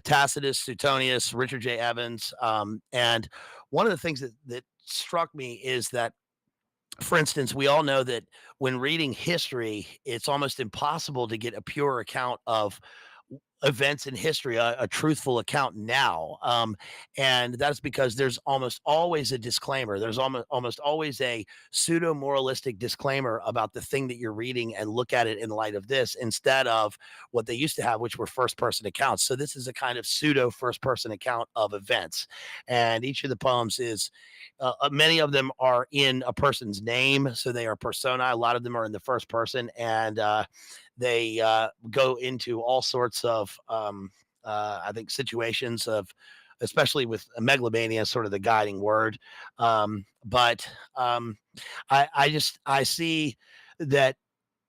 B: Tacitus, Suetonius, Richard J. Evans, and one of the things that struck me is that, for instance, we all know that when reading history, it's almost impossible to get a pure account of events in history, a truthful account now. And that's because there's almost always a disclaimer. There's almost always a pseudo moralistic disclaimer about the thing that you're reading, and look at it in light of this instead of what they used to have, which were first person accounts. So this is a kind of pseudo first person account of events. And each of the poems is, many of them are in a person's name. So they are personae. A lot of them are in the first person. And, they go into all sorts of, I think, situations of, especially with megalomania, sort of the guiding word. But I see that,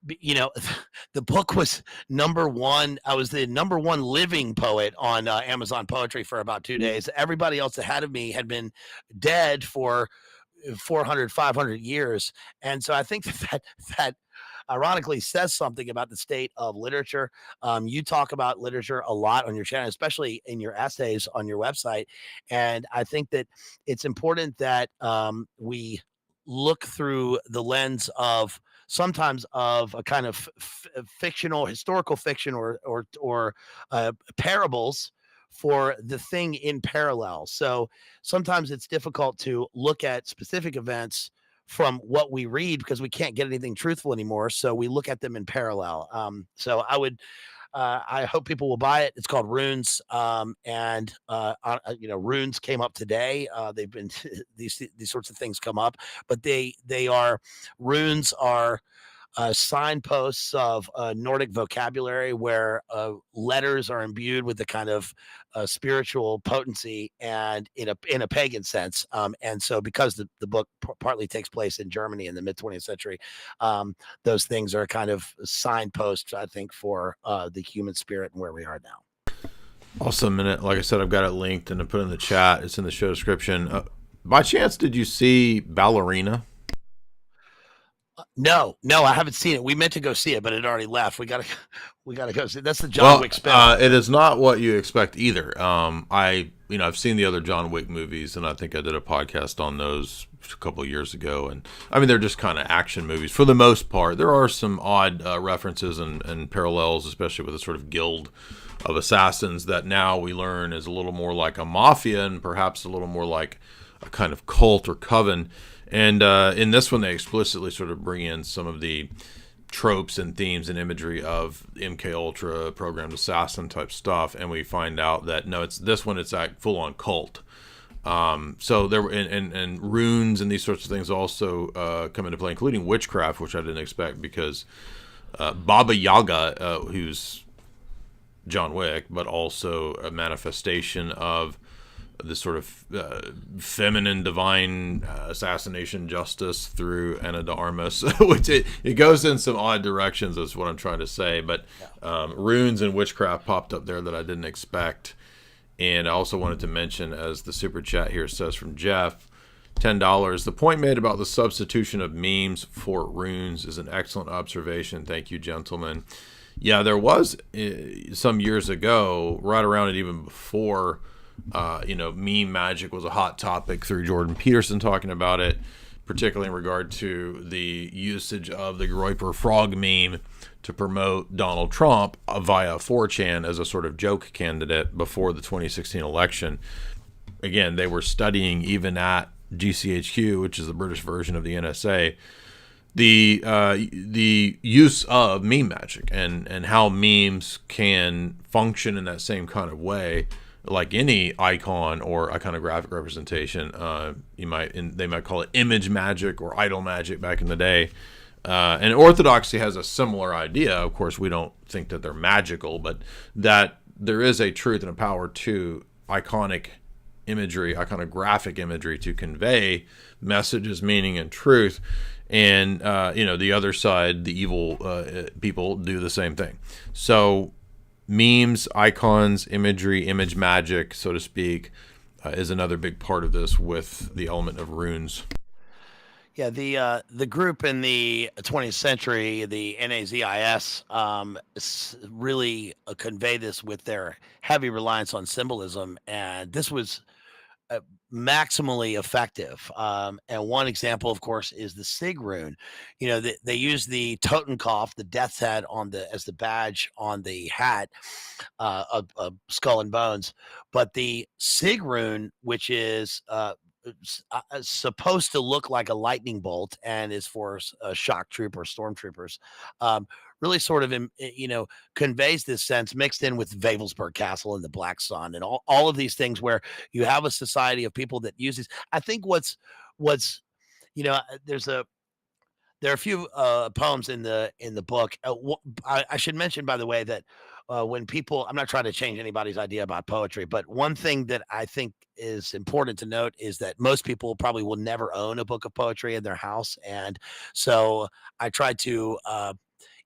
B: the book was number one. I was the number one living poet on Amazon Poetry for about 2 days. Everybody else ahead of me had been dead for 400, 500 years. And so I think that ironically says something about the state of literature. You talk about literature a lot on your channel, especially in your essays on your website. And I think that it's important that we look through the lens of sometimes of a kind of fictional, historical fiction, or parables for the thing in parallel. So sometimes it's difficult to look at specific events from what we read because we can't get anything truthful anymore. So we look at them in parallel. So I hope people will buy it. It's called Runes. Runes came up today. They've been, these sorts of things come up, but runes are signposts of Nordic vocabulary where letters are imbued with the kind of spiritual potency and in a pagan sense. And so because the book partly takes place in Germany in the mid 20th century, those things are kind of signposts, I think, for the human spirit and where we are now.
A: Awesome. And like I said, I've got it linked and I put it in the chat. It's in the show description. By chance, did you see Ballerina?
B: No, I haven't seen it. We meant to go see it, but it already left. We gotta go see it. That's the John Wick spin.
A: It is not what you expect either. I've seen the other John Wick movies, and I think I did a podcast on those a couple of years ago. And I mean, they're just kind of action movies for the most part. There are some odd references and parallels, especially with the sort of guild of assassins that now we learn is a little more like a mafia and perhaps a little more like a kind of cult or coven. And in this one, they explicitly sort of bring in some of the tropes and themes and imagery of MK Ultra, programmed assassin type stuff, and we find out that no, it's like full on cult. So there were and runes and these sorts of things also come into play, including witchcraft, which I didn't expect because Baba Yaga, who's John Wick, but also a manifestation of this sort of feminine divine assassination justice through Ana de Armas, which it goes in some odd directions is what I'm trying to say. But runes and witchcraft popped up there that I didn't expect. And I also wanted to mention, as the super chat here says from Jeff, $10, the point made about the substitution of memes for runes is an excellent observation. Thank you, gentlemen. Yeah, there was some years ago, right around it, even before meme magic was a hot topic through Jordan Peterson talking about it, particularly in regard to the usage of the Groyper frog meme to promote Donald Trump via 4chan as a sort of joke candidate before the 2016 election. Again, they were studying even at GCHQ, which is the British version of the NSA, the use of meme magic and how memes can function in that same kind of way. like any icon or iconographic representation. They might call it image magic or idol magic back in the day. And Orthodoxy has a similar idea. Of course, we don't think that they're magical, but that there is a truth and a power to iconic imagery, iconographic imagery, to convey messages, meaning, and truth. And the other side, the evil people, do the same thing. So memes, icons, imagery, image magic, so to speak, is another big part of this, with the element of runes.
B: Yeah, the group in the 20th century, the NAZIS, really convey this with their heavy reliance on symbolism, and this was uh, maximally effective. And one example, of course, is the Sig rune. They use the Totenkopf, the death's head, as the badge on the hat, of skull and bones. But the Sig rune, which is supposed to look like a lightning bolt and is for shock trooper, stormtroopers, really sort of conveys this sense, mixed in with Wavelsburg Castle and the Black Sun and all of these things, where you have a society of people that use these. I think what's there's a there are a few poems in the book. I should mention, by the way, that when people, I'm not trying to change anybody's idea about poetry, but one thing that I think is important to note is that most people probably will never own a book of poetry in their house, and so I tried to,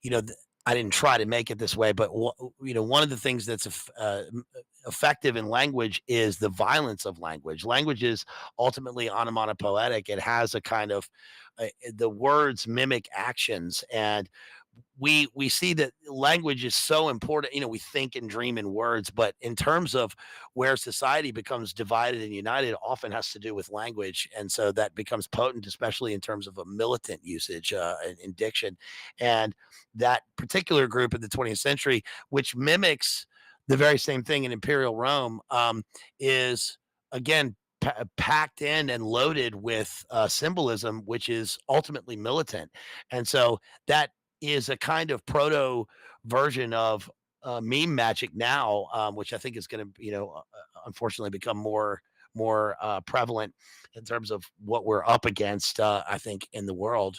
B: you know, th- I didn't try to make it this way, but one of the things that's effective in language is the violence of language. Language is ultimately onomatopoetic. It has a kind of the words mimic actions, and we see that language is so important. We think and dream in words, but in terms of where society becomes divided and united, often has to do with language, and so that becomes potent, especially in terms of a militant usage, in diction. And that particular group in the 20th century, which mimics the very same thing in imperial Rome, is again packed in and loaded with symbolism, which is ultimately militant. And so that is a kind of proto version of meme magic now, which I think is going to, unfortunately, become more prevalent in terms of what we're up against. I think in the world.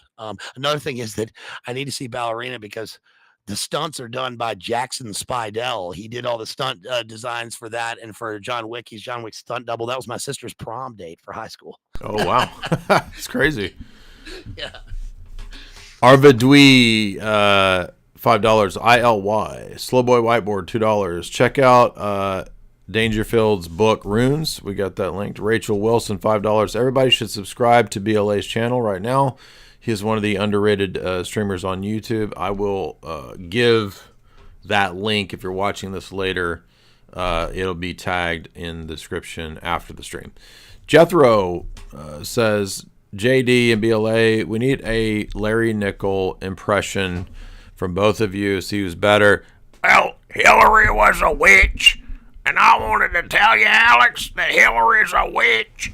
B: Another thing is that I need to see Ballerina, because the stunts are done by Jackson Spidell. He did all the stunt designs for that, and for John Wick, he's John Wick's stunt double. That was my sister's prom date for high school.
A: Oh, wow. It's crazy.
B: Yeah.
A: Arvidui, $5. ILY. Slowboy Whiteboard, $2. Check out Dangerfield's book, Runes. We got that linked. Rachel Wilson, $5. Everybody should subscribe to BLA's channel right now. He is one of the underrated streamers on YouTube. I will give that link if you're watching this later. It'll be tagged in the description after the stream. Jethro says, JD and BLA, we need a Larry Nickel impression from both of you. See who's better.
C: Well, Hillary was a witch, and I wanted to tell you, Alex, that Hillary's a witch.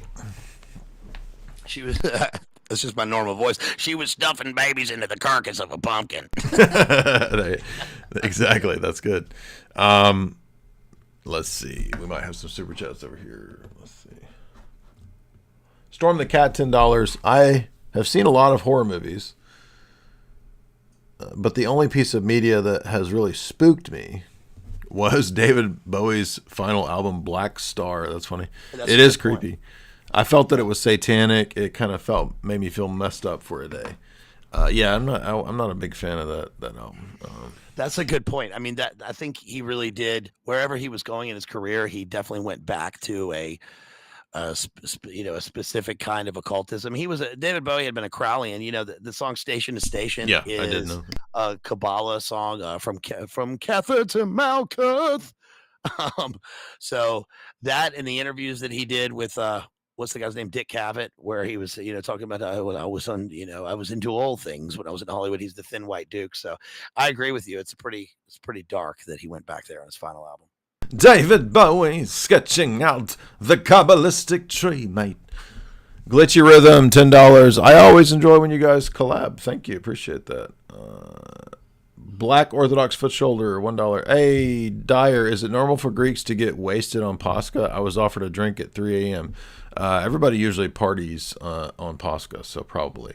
B: She was. That's just my normal voice. She was stuffing babies into the carcass of a pumpkin.
A: Exactly. That's good. Let's see. We might have some super chats over here. Let's see. Storm the Cat, $10. I have seen a lot of horror movies, but the only piece of media that has really spooked me was David Bowie's final album, Black Star. That's funny. It is creepy. I felt that it was satanic. It kind of made me feel messed up for a day. Yeah, I'm not a big fan of that album.
B: That's a good point. I mean, I think he really did. Wherever he was going in his career, he definitely went back to a specific kind of occultism. David Bowie had been a Crowleyan. The song "Station to Station"
A: I did know.
B: a Kabbalah song, from Cather to Malkuth. So that, and the interviews that he did with what's the guy's name, Dick Cavett, where he was talking about when I was I was into all things when I was in Hollywood. He's the Thin White Duke. So I agree with you. It's pretty dark that he went back there on his final album.
A: David Bowie sketching out the Kabbalistic tree, mate. Glitchy Rhythm, $10. I always enjoy when you guys collab. Thank you. Appreciate that. Black Orthodox foot shoulder, $1. Hey, Dyer, is it normal for Greeks to get wasted on Pascha? I was offered a drink at 3 a.m. Everybody usually parties on Pascha, so probably.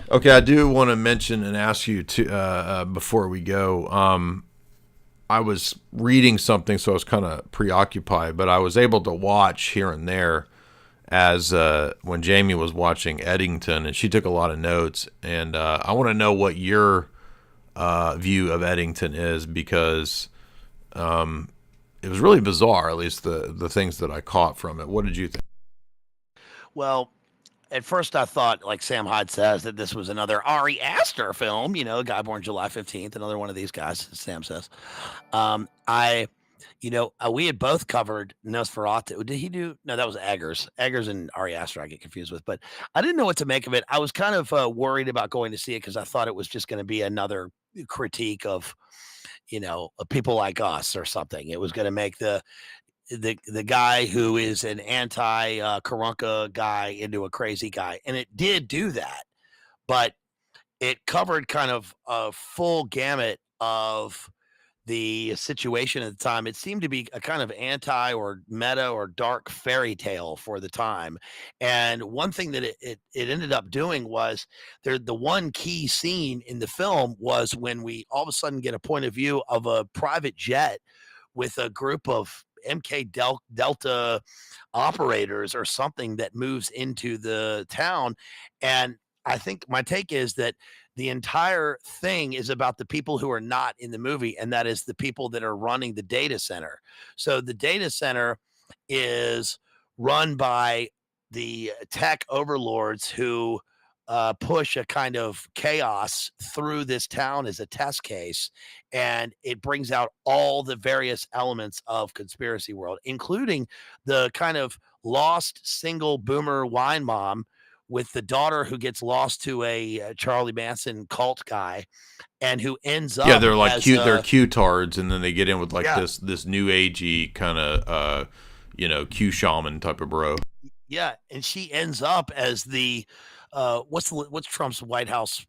A: Okay, I do want to mention and ask you to before we go. I was reading something, so I was kind of preoccupied, but I was able to watch here and there as when Jamie was watching Eddington, and she took a lot of notes. And I want to know what your view of Eddington is, because it was really bizarre, at least the things that I caught from it. What did you think?
B: Well, at first I thought, like Sam Hyde says, that this was another Ari Aster film, a guy born July 15th, another one of these guys, as Sam says. We had both covered Nosferatu. Did he do? No, that was Eggers. Eggers and Ari Aster I get confused with, but I didn't know what to make of it. I was kind of worried about going to see it because I thought it was just going to be another critique of, of people like us or something. It was going to make the guy who is an anti Karunka guy into a crazy guy. And it did do that, but it covered kind of a full gamut of the situation at the time. It seemed to be a kind of anti or meta or dark fairy tale for the time. And one thing that it ended up doing was the one key scene in the film was when we all of a sudden get a point of view of a private jet with a group of MK Delta operators or something that moves into the town. And I think my take is that the entire thing is about the people who are not in the movie, and that is the people that are running the data center. So the data center is run by the tech overlords who push a kind of chaos through this town as a test case, and it brings out all the various elements of conspiracy world, including the kind of lost single boomer wine mom with the daughter who gets lost to a Charlie Manson cult guy, and who ends up
A: they're like cute. They're Q-tards, and then they get in with like this new agey kind of Q shaman type of bro.
B: Yeah, and she ends up as the what's Trump's White House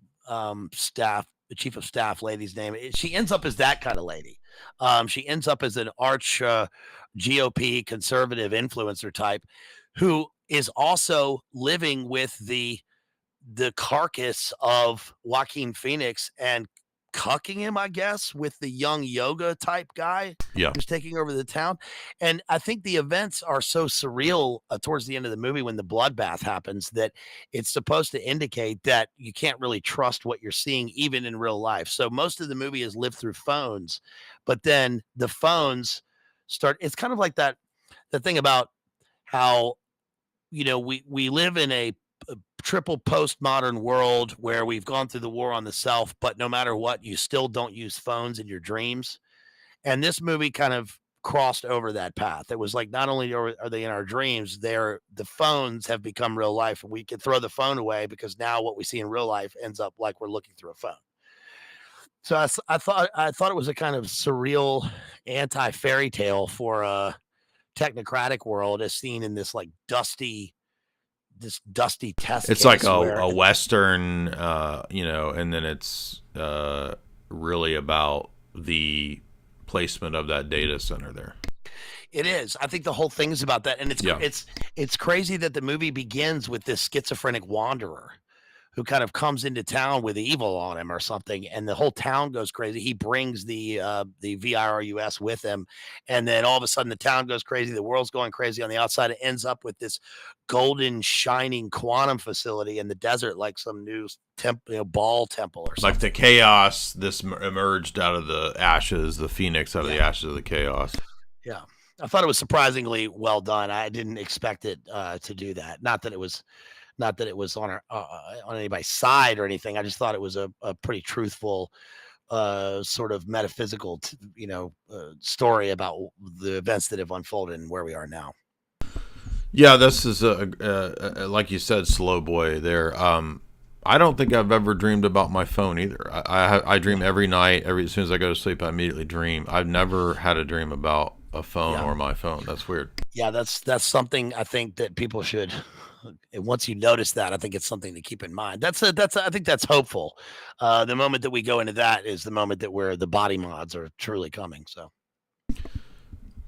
B: staff, the chief of staff lady's name? She ends up as that kind of lady. She ends up as an arch GOP conservative influencer type who is also living with the carcass of Joaquin Phoenix and cucking him, I guess, with the young yoga type guy who's taking over the town. And I think the events are so surreal towards the end of the movie when the bloodbath happens that it's supposed to indicate that you can't really trust what you're seeing even in real life. So most of the movie is lived through phones, but then the phones it's kind of like the thing about how we live in a triple postmodern world where we've gone through the war on the self, but no matter what, you still don't use phones in your dreams. And this movie kind of crossed over that path. It was like, not only are they in our dreams, the phones have become real life, and we can throw the phone away because now what we see in real life ends up like we're looking through a phone. So I thought it was a kind of surreal anti fairy tale for a technocratic world as seen in this like dusty test.
A: It's like a Western, and then it's really about the placement of that data center there.
B: It is. I think the whole thing is about that. And it's crazy that the movie begins with this schizophrenic wanderer who kind of comes into town with evil on him or something, and the whole town goes crazy. He brings the VIRUS with him, and then all of a sudden the town goes crazy. The world's going crazy on the outside. It ends up with this golden, shining quantum facility in the desert, like some new ball temple or something.
A: Like the chaos, this emerged out of the ashes, the phoenix out of the ashes of the chaos.
B: Yeah. I thought it was surprisingly well done. I didn't expect it to do that. Not that it was on anybody's side or anything. I just thought it was a pretty truthful sort of metaphysical, story about the events that have unfolded and where we are now.
A: Yeah, this is like you said, slow boy there. I don't think I've ever dreamed about my phone either. I dream every night. As soon as I go to sleep, I immediately dream. I've never had a dream about a phone
B: Yeah.
A: or my phone. That's weird.
B: Yeah, that's something I think that people should. And once you notice that, I think it's something to keep in mind. I think that's hopeful. The moment that we go into that is the moment that where the body mods are truly coming. So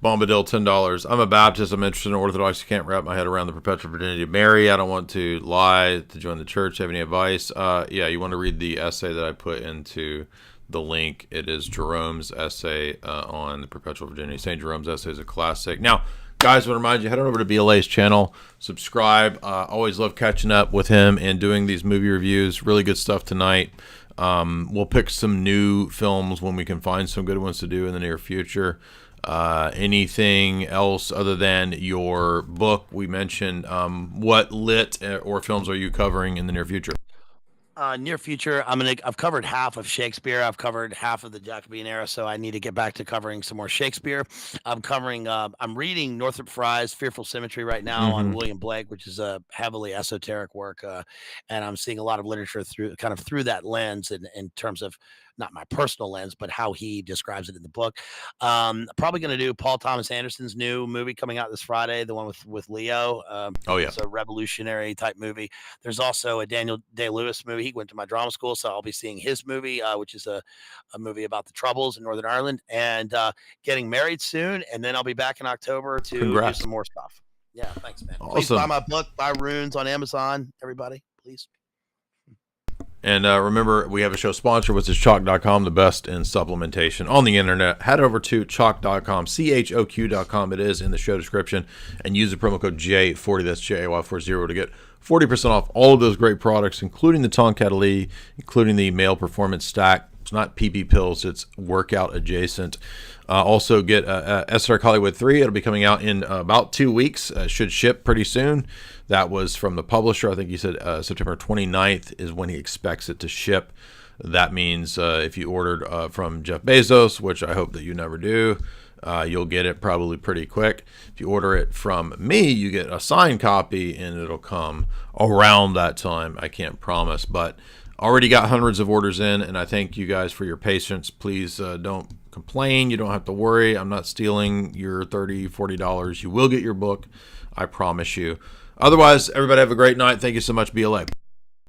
A: Bombadil, $10. I'm a Baptist. I'm interested in Orthodox. I can't wrap my head around the perpetual virginity of Mary. I don't want to lie to join the church. Have any advice? Yeah, you want to read the essay that I put into the link. It is Jerome's essay on the perpetual virginity. St. Jerome's essay is a classic. Now, guys, I want to remind you, head on over to BLA's channel, subscribe. Always love catching up with him and doing these movie reviews. Really good stuff tonight. We'll pick some new films when we can find some good ones to do in the near future. Anything else other than your book? We mentioned what lit or films are you covering in the near future?
B: near future, I've covered half of Shakespeare. I've covered half of the Jacobean era, so I need to get back to covering some more Shakespeare. I'm reading Northrop Frye's Fearful Symmetry right now on William Blake, which is a heavily esoteric work, and I'm seeing a lot of literature through that lens, in terms of not my personal lens, but how he describes it in the book. Probably going to do Paul Thomas Anderson's new movie coming out this Friday, the one with Leo.
A: Oh yeah,
B: it's a revolutionary type movie. There's also a Daniel Day-Lewis movie. He went to my drama school, so I'll be seeing his movie, which is a movie about the Troubles in Northern Ireland, and getting married soon. And then I'll be back in October to do some more stuff. Yeah, thanks, man.
A: Awesome.
B: Please buy my book, buy Runes on Amazon, everybody, please.
A: And remember, we have a show sponsor, which is Chalk.com, the best in supplementation on the internet. Head over to Chalk.com, CHOQ.com. It is in the show description. And use the promo code J40, that's JAY40, to get 40% off all of those great products, including the Tonkat Elite, including the Male Performance Stack. It's not PP pills, it's workout adjacent. Also get Esoteric Hollywood 3. It'll be coming out in about 2 weeks. Should ship pretty soon. That was from the publisher. I think he said September 29th is when he expects it to ship. That means if you ordered from Jeff Bezos, which I hope that you never do, you'll get it probably pretty quick. If you order it from me, you get a signed copy, and it'll come around that time. I can't promise, but already got hundreds of orders in, and I thank you guys for your patience. Please don't complain. You don't have to worry. I'm not stealing your $30, $40. You will get your book. I promise you. Otherwise, everybody have a great night. Thank you so much, BLA.